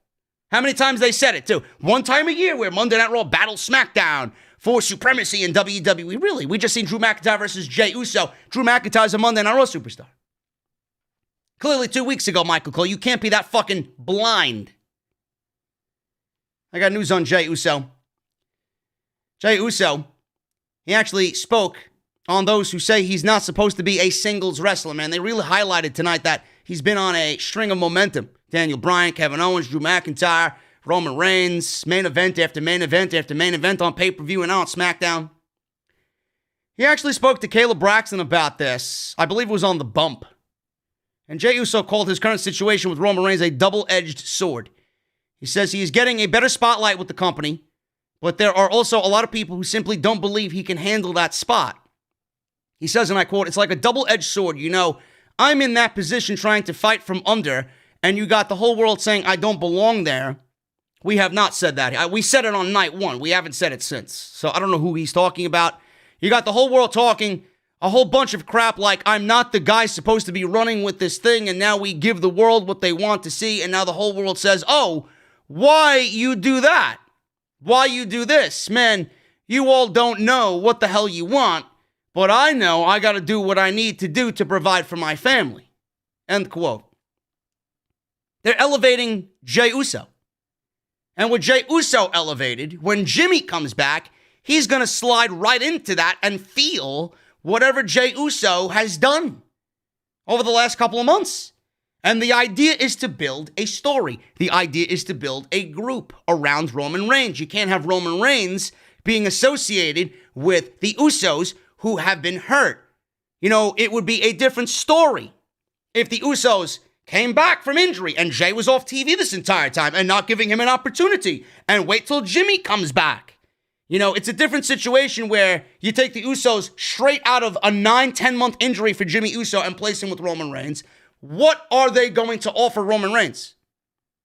How many times they said it, too? One time a year where Monday Night Raw battles SmackDown for supremacy in WWE. Really? We just seen Drew McIntyre versus Jay Uso. Drew McIntyre's a Monday Night Raw superstar. Clearly 2 weeks ago, Michael Cole. You can't be that fucking blind. I got news on Jay Uso. Jay Uso, he actually spoke on those who say he's not supposed to be a singles wrestler, man. They really highlighted tonight that he's been on a string of momentum. Daniel Bryan, Kevin Owens, Drew McIntyre, Roman Reigns, main event after main event after main event on pay-per-view and on SmackDown. He actually spoke to Caleb Braxton about this. I believe it was on The Bump. And Jey Uso called his current situation with Roman Reigns a double-edged sword. He says he is getting a better spotlight with the company, but there are also a lot of people who simply don't believe he can handle that spot. He says, and I quote, "It's like a double-edged sword. You know, I'm in that position trying to fight from under, and you got the whole world saying I don't belong there." We have not said that. We said it on night one. We haven't said it since. So I don't know who he's talking about. You got the whole world talking a whole bunch of crap like I'm not the guy supposed to be running with this thing, and now we give the world what they want to see, and now the whole world says, oh, why you do that? Why you do this? Man, you all don't know what the hell you want, but I know I got to do what I need to do to provide for my family. End quote. They're elevating Jey Uso. And with Jey Uso elevated, when Jimmy comes back, he's going to slide right into that and feel whatever Jey Uso has done over the last couple of months. And the idea is to build a story. The idea is to build a group around Roman Reigns. You can't have Roman Reigns being associated with the Usos who have been hurt. You know, it would be a different story if the Usos came back from injury and Jey was off TV this entire time and not giving him an opportunity and wait till Jimmy comes back. You know, it's a different situation where you take the Usos straight out of a 9-10 month injury for Jimmy Uso and place him with Roman Reigns. What are they going to offer Roman Reigns?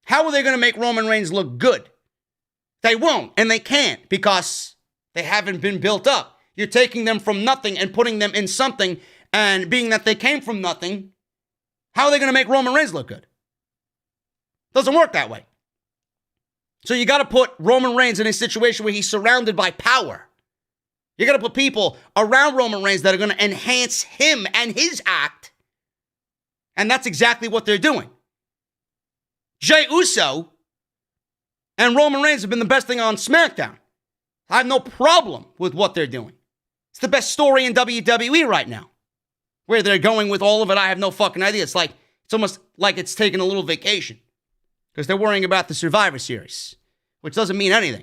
How are they going to make Roman Reigns look good? They won't, and they can't because they haven't been built up. You're taking them from nothing and putting them in something, and being that they came from nothing, how are they going to make Roman Reigns look good? Doesn't work that way. So you got to put Roman Reigns in a situation where he's surrounded by power. You got to put people around Roman Reigns that are going to enhance him and his act. And that's exactly what they're doing. Jey Uso and Roman Reigns have been the best thing on SmackDown. I have no problem with what they're doing. It's the best story in WWE right now. Where they're going with all of it, I have no fucking idea. It's almost like it's taking a little vacation. Because they're worrying about the Survivor Series, which doesn't mean anything.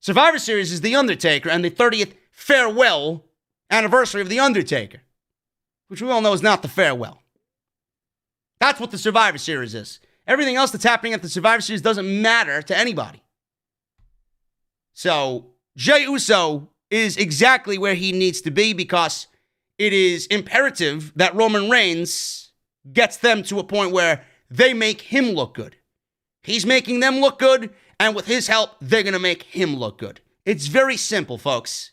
Survivor Series is The Undertaker and the 30th farewell anniversary of The Undertaker, which we all know is not the farewell. That's what the Survivor Series is. Everything else that's happening at the Survivor Series doesn't matter to anybody. So, Jey Uso is exactly where he needs to be because it is imperative that Roman Reigns gets them to a point where they make him look good. He's making them look good, and with his help, they're going to make him look good. It's very simple, folks.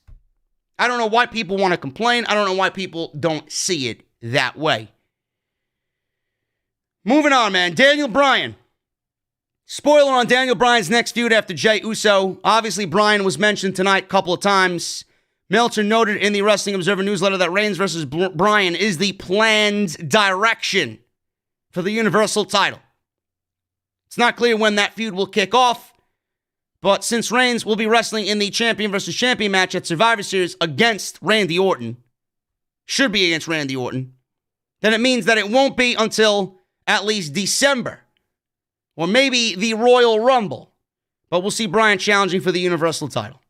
I don't know why people want to complain. I don't know why people don't see it that way. Moving on, man. Daniel Bryan. Spoiler on Daniel Bryan's next feud after Jey Uso. Obviously, Bryan was mentioned tonight a couple of times. Meltzer noted in the Wrestling Observer newsletter that Reigns versus Bryan is the planned direction for the Universal title. It's not clear when that feud will kick off, but since Reigns will be wrestling in the champion versus champion match at Survivor Series against Randy Orton, should be against Randy Orton, then it means that it won't be until at least December, or maybe the Royal Rumble, but we'll see Bryan challenging for the Universal title.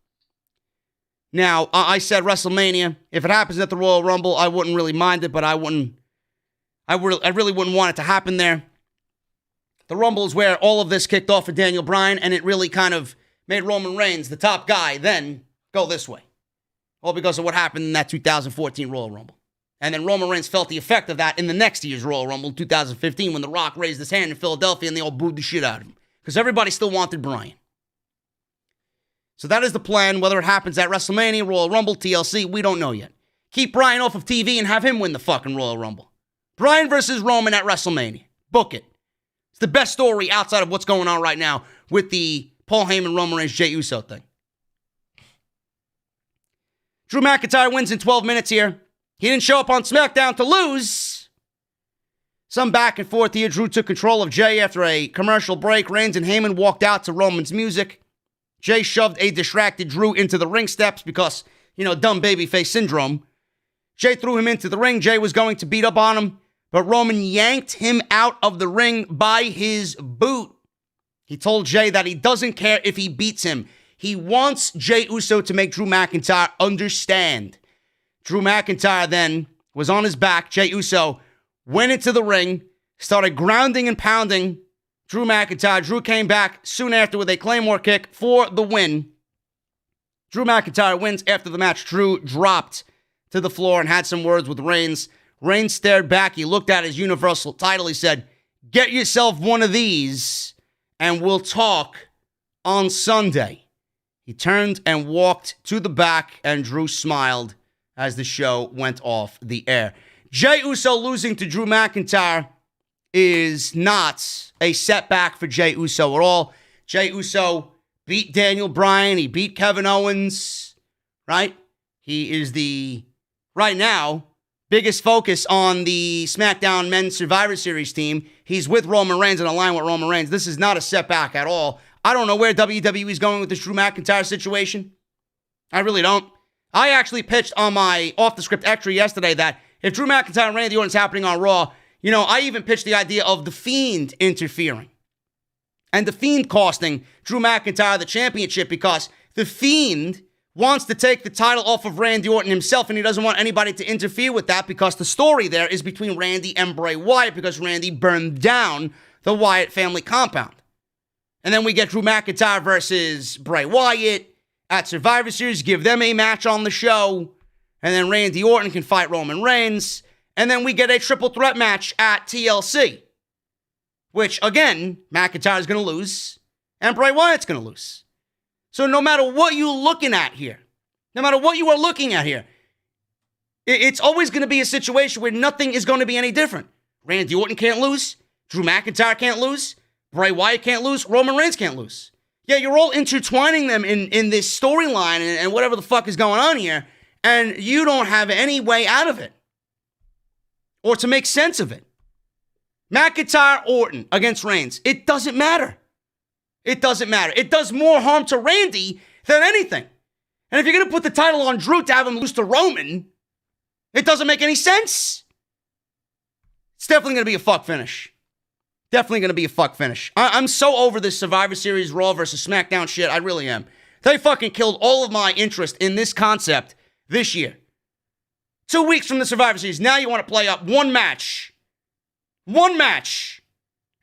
Now, I said WrestleMania. If it happens at the Royal Rumble, I wouldn't really mind it, but I really wouldn't want it to happen there. The Rumble is where all of this kicked off for Daniel Bryan, and it really kind of made Roman Reigns, the top guy, then go this way. All because of what happened in that 2014 Royal Rumble. And then Roman Reigns felt the effect of that in the next year's Royal Rumble, 2015, when The Rock raised his hand in Philadelphia and they all booed the shit out of him. Because everybody still wanted Bryan. So that is the plan. Whether it happens at WrestleMania, Royal Rumble, TLC, we don't know yet. Keep Bryan off of TV and have him win the fucking Royal Rumble. Bryan versus Roman at WrestleMania. Book it. It's the best story outside of what's going on right now with the Paul Heyman, Roman Reigns, Jey Uso thing. Drew McIntyre wins in 12 minutes here. He didn't show up on SmackDown to lose. Some back and forth here. Drew took control of Jey after a commercial break. Reigns and Heyman walked out to Roman's music. Jey shoved a distracted Drew into the ring steps because, dumb babyface syndrome. Jey threw him into the ring. Jey was going to beat up on him, but Roman yanked him out of the ring by his boot. He told Jey that he doesn't care if he beats him. He wants Jey Uso to make Drew McIntyre understand. Drew McIntyre then was on his back. Jey Uso went into the ring, started grounding and pounding Drew McIntyre. Drew came back soon after with a Claymore kick for the win. Drew McIntyre wins after the match. Drew dropped to the floor and had some words with Reigns. Reigns stared back. He looked at his Universal title. He said, "Get yourself one of these and we'll talk on Sunday." He turned and walked to the back, and Drew smiled as the show went off the air. Jey Uso losing to Drew McIntyre is not a setback for Jey Uso at all. Jey Uso beat Daniel Bryan. He beat Kevin Owens, right? He is right now, biggest focus on the SmackDown Men's Survivor Series team. He's with Roman Reigns and aligned with Roman Reigns. This is not a setback at all. I don't know where WWE is going with this Drew McIntyre situation. I really don't. I actually pitched on my off-the-script extra yesterday that if Drew McIntyre and Randy Orton's happening on Raw, I even pitched the idea of The Fiend interfering. And The Fiend costing Drew McIntyre the championship because The Fiend wants to take the title off of Randy Orton himself, and he doesn't want anybody to interfere with that because the story there is between Randy and Bray Wyatt because Randy burned down the Wyatt family compound. And then we get Drew McIntyre versus Bray Wyatt at Survivor Series, give them a match on the show, and then Randy Orton can fight Roman Reigns, and then we get a triple threat match at TLC, which, again, McIntyre's going to lose, and Bray Wyatt's going to lose. So no matter what you're looking at here, it's always going to be a situation where nothing is going to be any different. Randy Orton can't lose, Drew McIntyre can't lose, Bray Wyatt can't lose, Roman Reigns can't lose. Yeah, you're all intertwining them in this storyline and whatever the fuck is going on here, and you don't have any way out of it or to make sense of it. McIntyre, Orton against Reigns. It doesn't matter. It doesn't matter. It does more harm to Randy than anything. And if you're going to put the title on Drew to have him lose to Roman, it doesn't make any sense. It's definitely going to be a fuck finish. Definitely going to be a fuck finish. I'm so over this Survivor Series Raw versus SmackDown shit. I really am. They fucking killed all of my interest in this concept this year. 2 weeks from the Survivor Series. Now you want to play up one match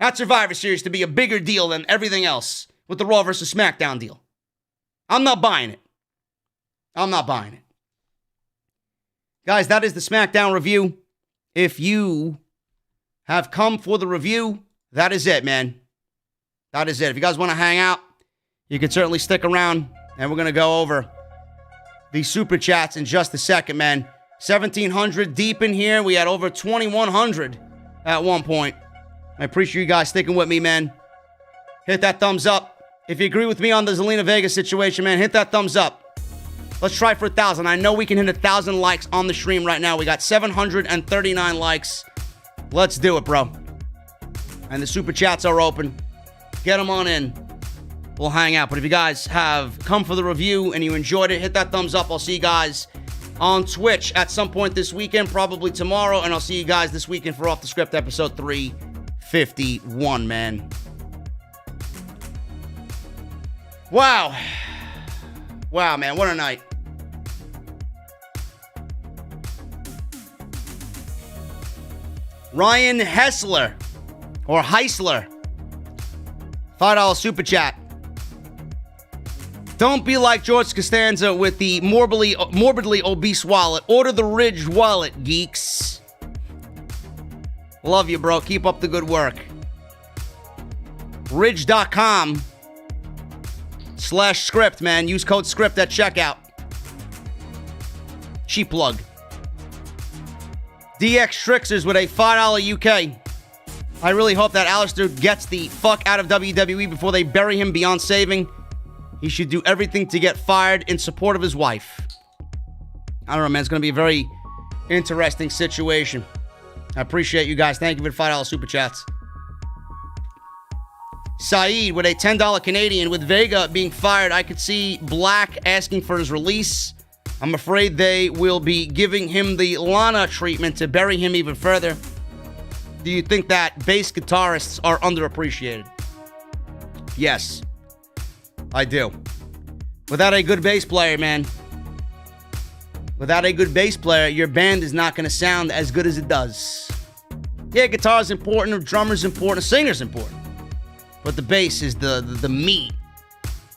at Survivor Series to be a bigger deal than everything else with the Raw versus SmackDown deal. I'm not buying it. Guys, that is the SmackDown review. If you have come for the review, that is it, man. That is it. If you guys want to hang out, you can certainly stick around, and we're going to go over the super chats in just a second, man. 1,700 deep in here. We had over 2,100 at one point. I appreciate you guys sticking with me, man. Hit that thumbs up. If you agree with me on the Zelina Vega situation, man, hit that thumbs up. Let's try for 1,000. I know we can hit 1,000 likes on the stream right now. We got 739 likes. Let's do it, bro. And the super chats are open. Get them on in. We'll hang out. But if you guys have come for the review and you enjoyed it, hit that thumbs up. I'll see you guys on Twitch at some point this weekend, probably tomorrow. And I'll see you guys this weekend for Off the Script episode 351, man. Wow. Wow, man. What a night. Ryan Hessler, or Heisler, $5 super chat. Don't be like George Costanza with the morbidly obese wallet. Order the Ridge wallet, geeks. Love you, bro. Keep up the good work. Ridge.com/script, man. Use code script at checkout. Cheap plug. DX Trixers with a $5 UK. I really hope that Alistair gets the fuck out of WWE before they bury him beyond saving. He should do everything to get fired in support of his wife. I don't know, man. It's going to be a very interesting situation. I appreciate you guys. Thank you for the $5 super chats. Saeed with a $10 Canadian. With Vega being fired, I could see Black asking for his release. I'm afraid they will be giving him the Lana treatment to bury him even further. Do you think that bass guitarists are underappreciated? Yes, I do. Without a good bass player, man. Without a good bass player, your band is not going to sound as good as it does. Yeah, guitar's important, a drummer's important, a singer's important. But the bass is the meat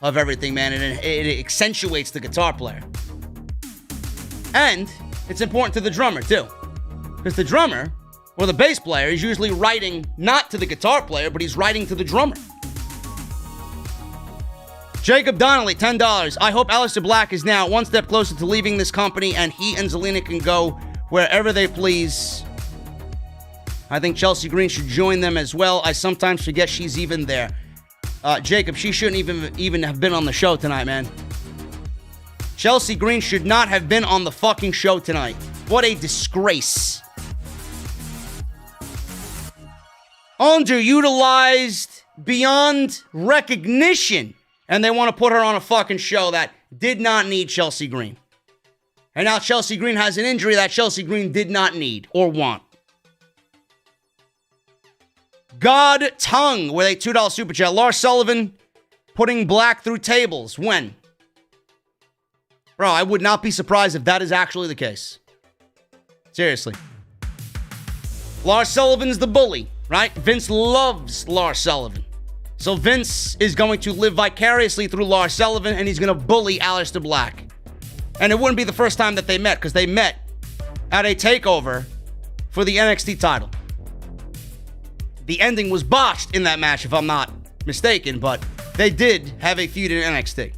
of everything, man, and it accentuates the guitar player. And it's important to the drummer, too. Because the drummer, or the bass player, is usually writing not to the guitar player, but he's writing to the drummer. Jacob Donnelly, $10. I hope Alistair Black is now one step closer to leaving this company and he and Zelina can go wherever they please. I think Chelsea Green should join them as well. I sometimes forget she's even there. Jacob, she shouldn't even have been on the show tonight, man. Chelsea Green should not have been on the fucking show tonight. What a disgrace. Underutilized beyond recognition. And they want to put her on a fucking show that did not need Chelsea Green. And now Chelsea Green has an injury that Chelsea Green did not need or want. God Tongue with a $2 super chat. Lars Sullivan putting Black through tables. When? Bro, I would not be surprised if that is actually the case. Seriously. Lars Sullivan's the bully, right? Vince loves Lars Sullivan. So Vince is going to live vicariously through Lars Sullivan, and he's going to bully Alistair Black. And it wouldn't be the first time that they met, because they met at a takeover for the NXT title. The ending was botched in that match, if I'm not mistaken, but they did have a feud in NXT.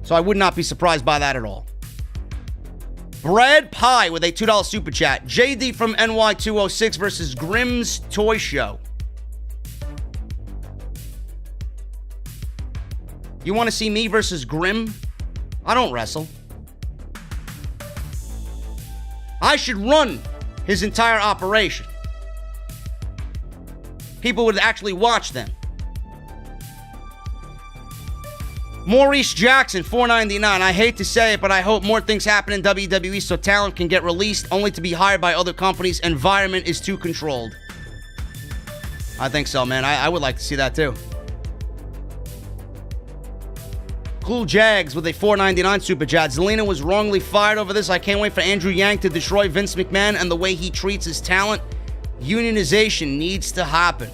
So I would not be surprised by that at all. Brad Pie with a $2 super chat. JD from NY206 versus Grimm's Toy Show. You want to see me versus Grimm? I don't wrestle. I should run his entire operation. People would actually watch them. Maurice Jackson, $4.99. I hate to say it, but I hope more things happen in WWE so talent can get released only to be hired by other companies. Environment is too controlled. I think so, man. I would like to see that too. Cool Jags with a $4.99 super chat. Zelina was wrongly fired over this. I can't wait for Andrew Yang to destroy Vince McMahon and the way he treats his talent. Unionization needs to happen.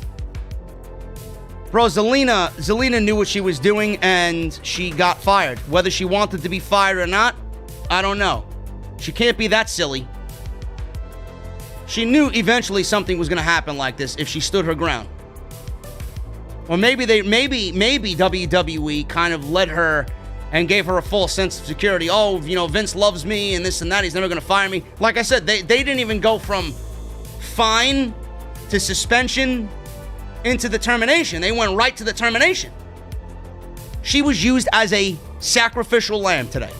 Bro, Zelina knew what she was doing and she got fired. Whether she wanted to be fired or not, I don't know. She can't be that silly. She knew eventually something was going to happen like this if she stood her ground. Or maybe WWE kind of led her and gave her a false sense of security. Oh, you know, Vince loves me and this and that. He's never going to fire me. Like I said, they didn't even go from fine to suspension into the termination. They went right to the termination. She was used as a sacrificial lamb today.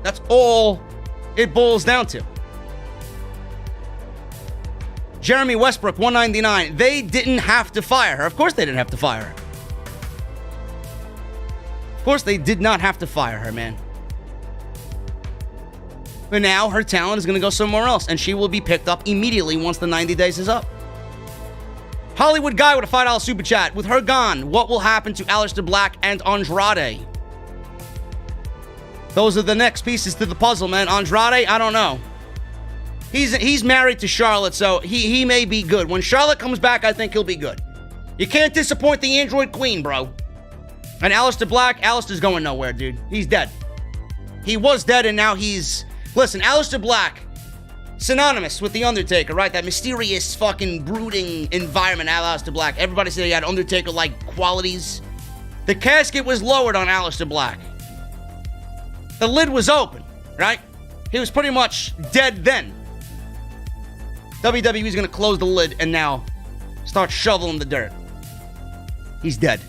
That's all it boils down to. Jeremy Westbrook, $1.99. They didn't have to fire her. Of course they didn't have to fire her. Of course they did not have to fire her, man. But now her talent is going to go somewhere else, and she will be picked up immediately once the 90 days is up. Hollywood Guy with a $5 super chat. With her gone, what will happen to Alistair Black and Andrade? Those are the next pieces to the puzzle, man. Andrade, I don't know. He's married to Charlotte, so he may be good. When Charlotte comes back, I think he'll be good. You can't disappoint the Android Queen, bro. And Alistair Black, Alistair's going nowhere, dude. He's dead. He was dead, and now he's... Listen, Alistair Black, synonymous with The Undertaker, right? That mysterious, fucking, brooding environment, Alistair Black. Everybody said he had Undertaker-like qualities. The casket was lowered on Alistair Black. The lid was open, right? He was pretty much dead then. WWE's going to close the lid and now start shoveling the dirt. He's dead.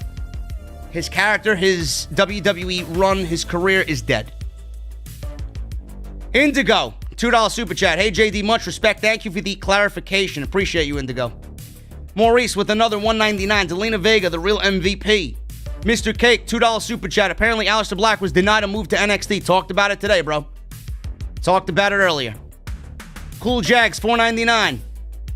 His character, his WWE run, his career is dead. Indigo, $2 super chat. Hey, JD, much respect. Thank you for the clarification. Appreciate you, Indigo. Maurice with another $1.99. Zelina Vega, the real MVP. Mr. Cake, $2 super chat. Apparently, Alistair Black was denied a move to NXT. Talked about it today, bro. Talked about it earlier. Cool Jags, $4.99.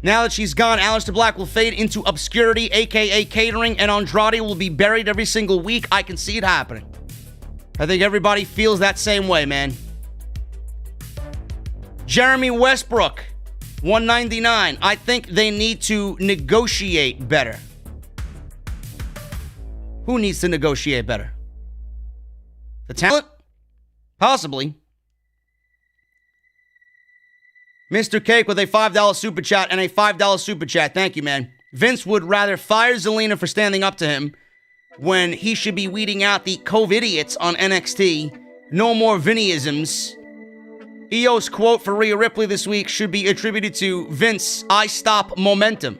Now that she's gone, Alistair Black will fade into obscurity, a.k.a. catering, and Andrade will be buried every single week. I can see it happening. I think everybody feels that same way, man. Jeremy Westbrook, $1.99. I think they need to negotiate better. Who needs to negotiate better? The talent? Possibly. Mr. Cake with a $5 super chat and a $5 super chat. Thank you, man. Vince would rather fire Zelina for standing up to him when he should be weeding out the COVIDiots on NXT. No more Vinnyisms. EO's quote for Rhea Ripley this week should be attributed to Vince, I stop momentum.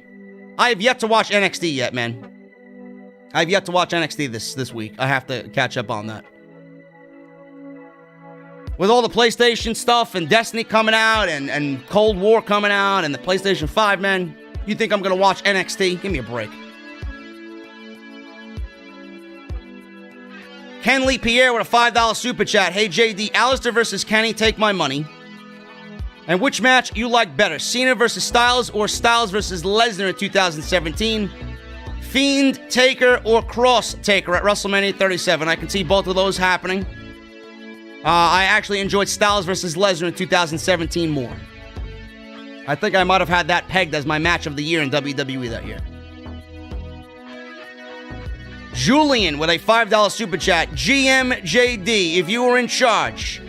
I have yet to watch NXT yet, man. I've yet to watch NXT this week. I have to catch up on that. With all the PlayStation stuff and Destiny coming out and Cold War coming out and the PlayStation 5, man, you think I'm going to watch NXT? Give me a break. Kenley Pierre with a $5 super chat. Hey, JD, Alistair versus Kenny, take my money. And which match you like better, Cena versus Styles or Styles versus Lesnar in 2017? Fiend Taker or Cross Taker at WrestleMania 37. I can see both of those happening. I actually enjoyed Styles versus Lesnar in 2017 more. I think I might have had that pegged as my match of the year in WWE that year. Julian with a $5 super chat. GMJD, if you were in charge,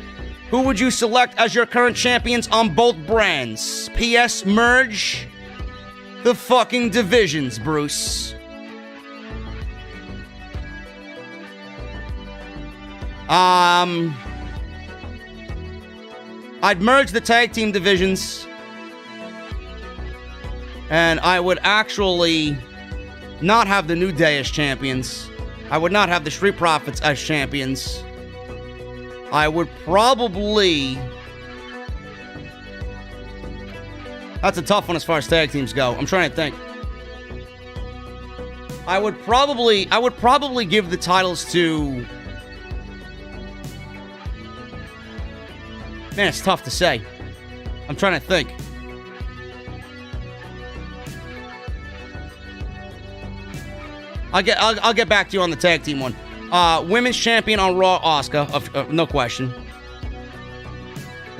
who would you select as your current champions on both brands? PS, merge the fucking divisions, Bruce. I'd merge the tag team divisions, and I would actually not have the New Day as champions. I would not have the Street Profits as champions. I would probably... That's a tough one as far as tag teams go. I'm trying to think. I would probably give the titles to... Man, it's tough to say. I'm trying to think. I'll get back to you on the tag team one. Women's champion on Raw, Asuka, no question.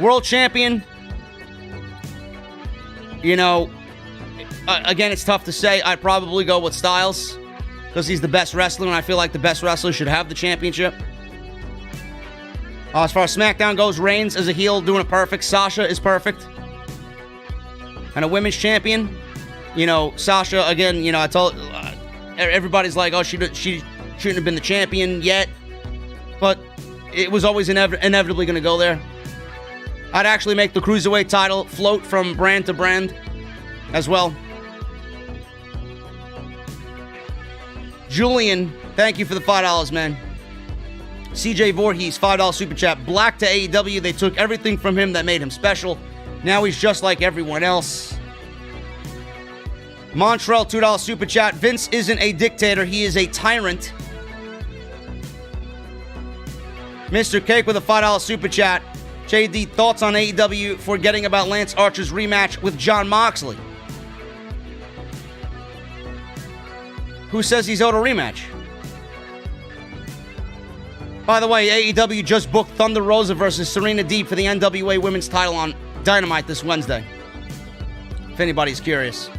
World champion. You know, again, it's tough to say. I'd probably go with Styles because he's the best wrestler, and I feel like the best wrestler should have the championship. As far as SmackDown goes, Reigns as a heel doing it perfect. Sasha is perfect. And a women's champion, you know, Sasha, again, you know, I told everybody's like, oh, she shouldn't have been the champion yet. But it was always inevitably going to go there. I'd actually make the Cruiserweight title float from brand to brand as well. Julian, thank you for the $5, man. CJ Voorhees, $5 super chat. Black to AEW. They took everything from him that made him special. Now he's just like everyone else. Montreal, $2 super chat. Vince isn't a dictator. He is a tyrant. Mr. Cake with a $5 super chat. JD, thoughts on AEW forgetting about Lance Archer's rematch with Jon Moxley? Who says he's owed a rematch? By the way, AEW just booked Thunder Rosa versus Serena Deeb for the NWA Women's title on Dynamite this Wednesday, if anybody's curious.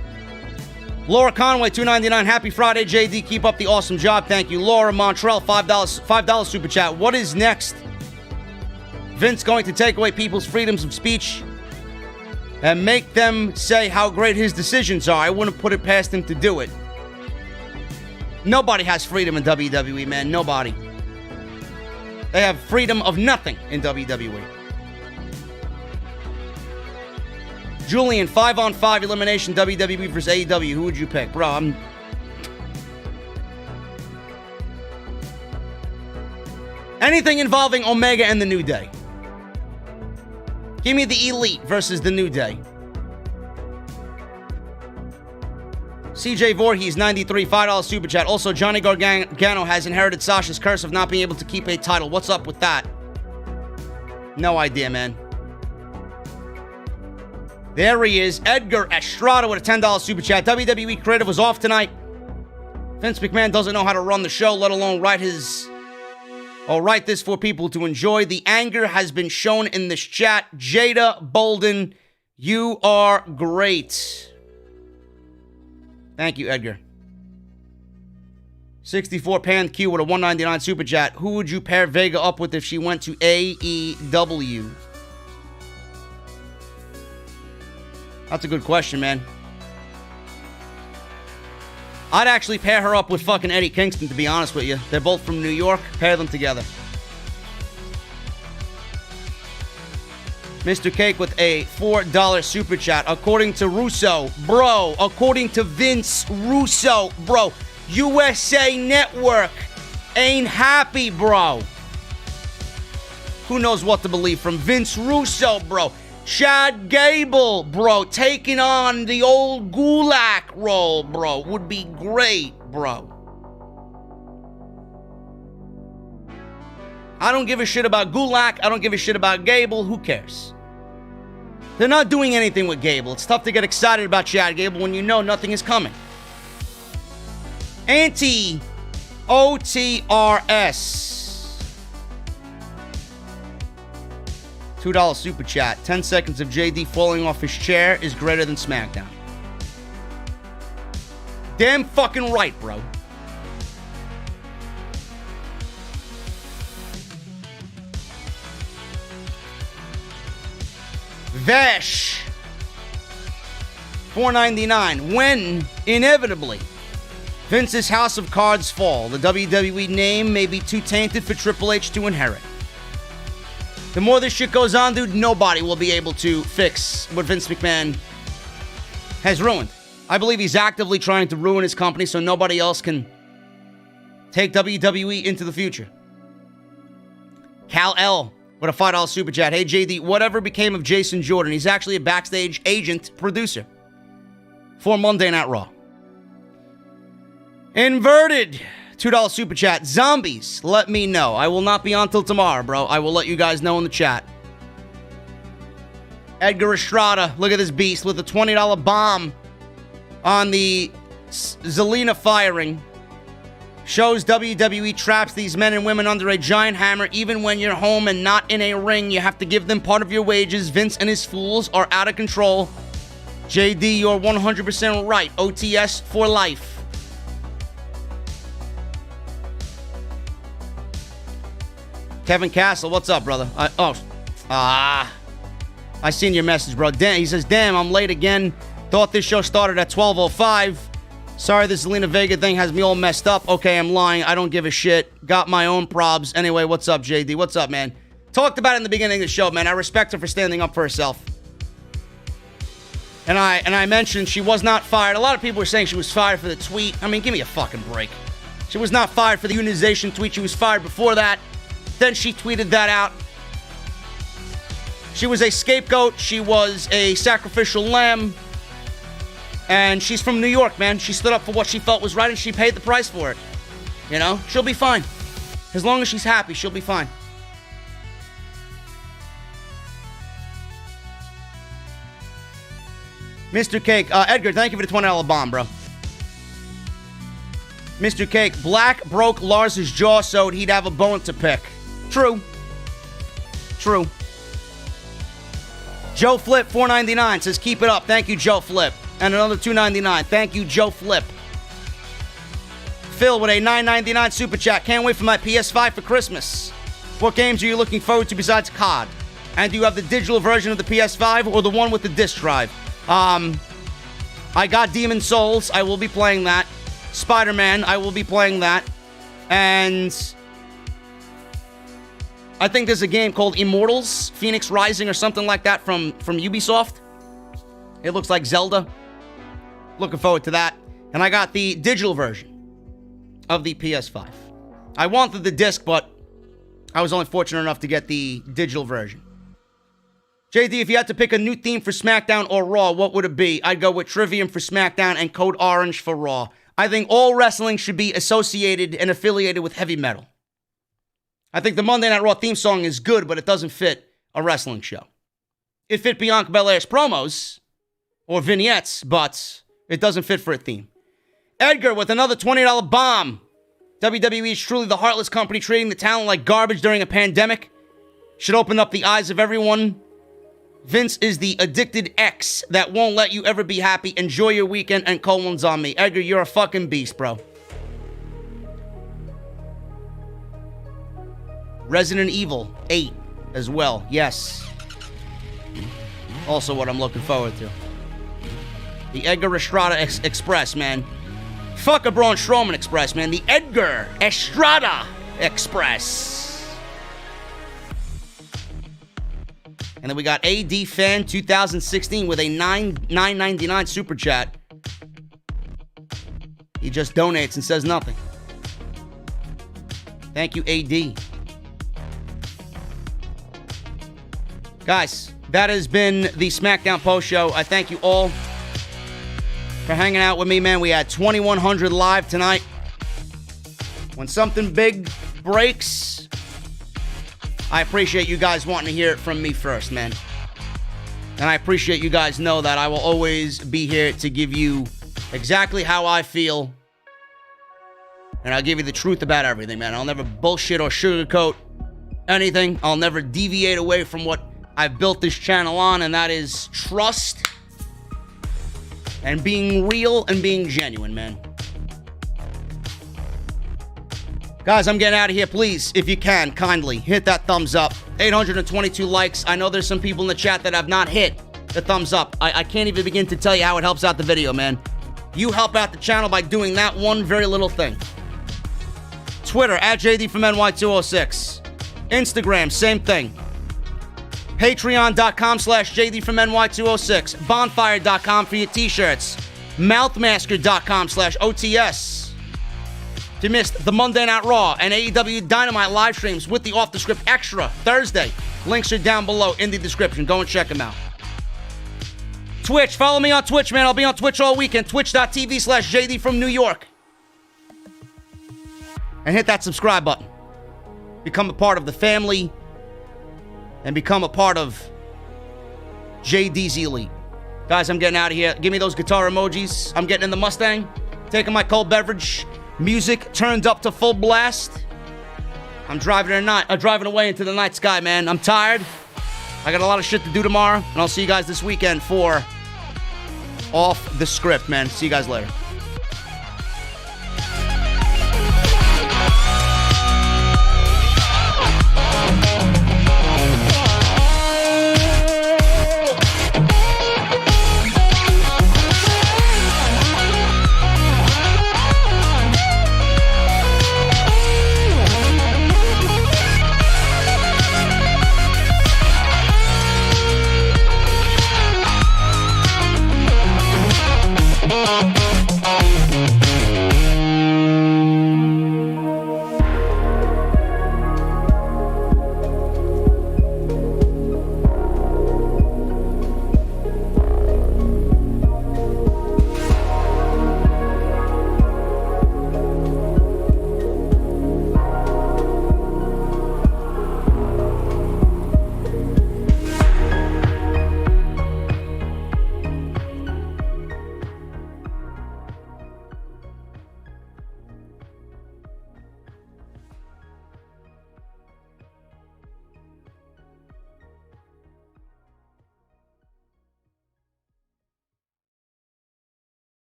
Laura Conway, $2.99. Happy Friday, JD. Keep up the awesome job. Thank you. Laura Montreal, $5 super chat. What is next? Vince going to take away people's freedoms of speech and make them say how great his decisions are. I wouldn't put it past him to do it. Nobody has freedom in WWE, man. Nobody. They have freedom of nothing in WWE. Julian, 5-on-5 elimination WWE versus AEW. Who would you pick? Bro, anything involving Omega and the New Day. Give me the Elite versus the New Day. CJ Voorhees, 93, $5 super chat. Also, Johnny Gargano has inherited Sasha's curse of not being able to keep a title. What's up with that? No idea, man. There he is. Edgar Estrada with a $10 super chat. WWE Creative was off tonight. Vince McMahon doesn't know how to run the show, let alone write this for people to enjoy. The anger has been shown in this chat. Jada Bolden, you are great. Thank you, Edgar. 64 Pan Q with a $1.99 super chat. Who would you pair Vega up with if she went to AEW? That's a good question, man. I'd actually pair her up with fucking Eddie Kingston, to be honest with you. They're both from New York. Pair them together. Mr. Cake with a $4 super chat. According to Russo, bro. According to Vince Russo, bro. USA Network ain't happy, bro. Who knows what to believe from Vince Russo, bro. Chad Gable, bro, taking on the old Gulak role, bro, would be great, bro. I don't give a shit about Gulak. I don't give a shit about Gable. Who cares? They're not doing anything with Gable. It's tough to get excited about Chad Gable when you know nothing is coming. Anti-OTRS. $2 super chat. 10 seconds of JD falling off his chair is greater than SmackDown. Damn fucking right, bro. Vash. $4.99. When, inevitably, Vince's House of Cards fall, the WWE name may be too tainted for Triple H to inherit. The more this shit goes on, dude, nobody will be able to fix what Vince McMahon has ruined. I believe he's actively trying to ruin his company so nobody else can take WWE into the future. Cal L with a $5 super chat. Hey, JD, whatever became of Jason Jordan? He's actually a backstage agent producer for Monday Night Raw. Inverted. $2 super chat. Zombies, let me know. I will not be on till tomorrow, bro. I will let you guys know in the chat. Edgar Estrada, look at this beast with a $20 bomb on the Zelina firing. Shows WWE traps these men and women under a giant hammer. Even when you're home and not in a ring, you have to give them part of your wages. Vince and his fools are out of control. JD, you're 100% right. OTS for life. Kevin Castle, what's up, brother? I seen your message, bro. Damn, he says, damn, I'm late again. Thought this show started at 12:05. Sorry, this Zelina Vega thing has me all messed up. Okay, I'm lying. I don't give a shit. Got my own probs. Anyway, what's up, JD? What's up, man? Talked about it in the beginning of the show, man. I respect her for standing up for herself. And I mentioned she was not fired. A lot of people were saying she was fired for the tweet. I mean, give me a fucking break. She was not fired for the unionization tweet. She was fired before that. Then she tweeted that out. She was a scapegoat. She was a sacrificial lamb. And she's from New York, man. She stood up for what she felt was right, and she paid the price for it. You know? She'll be fine. As long as she's happy, she'll be fine. Mr. Cake. Edgar, thank you for the $20 bomb, bro. Mr. Cake. Black broke Lars's jaw so he'd have a bone to pick. True. True. Joe Flip, $4.99, says, keep it up. Thank you, Joe Flip. And another $2.99. Thank you, Joe Flip. Phil with a $9.99 super chat. Can't wait for my PS5 for Christmas. What games are you looking forward to besides COD? And do you have the digital version of the PS5 or the one with the disc drive? I got Demon Souls. I will be playing that. Spider-Man. I will be playing that. And I think there's a game called Immortals, Phoenix Rising or something like that from Ubisoft. It looks like Zelda. Looking forward to that. And I got the digital version of the PS5. I wanted the disc, but I was only fortunate enough to get the digital version. JD, if you had to pick a new theme for SmackDown or Raw, what would it be? I'd go with Trivium for SmackDown and Code Orange for Raw. I think all wrestling should be associated and affiliated with heavy metal. I think the Monday Night Raw theme song is good, but it doesn't fit a wrestling show. It fit Bianca Belair's promos or vignettes, but it doesn't fit for a theme. Edgar with another $20 bomb. WWE is truly the heartless company treating the talent like garbage during a pandemic. Should open up the eyes of everyone. Vince is the addicted ex that won't let you ever be happy. Enjoy your weekend and colons on me. Edgar, you're a fucking beast, bro. Resident Evil 8 as well. Yes. Also what I'm looking forward to. The Edgar Estrada Express, man. Fuck a Braun Strowman Express, man. The Edgar Estrada Express. And then we got AD Fan 2016 with a $9.99 super chat. He just donates and says nothing. Thank you, AD. Guys, that has been the SmackDown post show. I thank you all for hanging out with me, man. We had 2,100 live tonight. When something big breaks, I appreciate you guys wanting to hear it from me first, man. And I appreciate you guys know that I will always be here to give you exactly how I feel. And I'll give you the truth about everything, man. I'll never bullshit or sugarcoat anything. I'll never deviate away from what I've built this channel on, and that is trust and being real and being genuine, man. Guys, I'm getting out of here. Please, if you can, kindly hit that thumbs up. 822 likes. I know there's some people in the chat that have not hit the thumbs up. I can't even begin to tell you how it helps out the video, man. You help out the channel by doing that one very little thing. Twitter, @JD from NY206. Instagram, same thing. Patreon.com/JD from NY206. Bonfire.com for your t-shirts. Mouthmasker.com/OTS. If you missed the Monday Night Raw and AEW Dynamite live streams with the Off the Script Extra Thursday, links are down below in the description. Go and check them out. Twitch, follow me on Twitch, man. I'll be on Twitch all weekend. Twitch.tv/JD from New York. And hit that subscribe button. Become a part of the family. And become a part of JD's Elite. Guys, I'm getting out of here. Give me those guitar emojis. I'm getting in the Mustang. Taking my cold beverage. Music turned up to full blast. I'm driving away into the night sky, man. I'm tired. I got a lot of shit to do tomorrow. And I'll see you guys this weekend for Off the Script, man. See you guys later.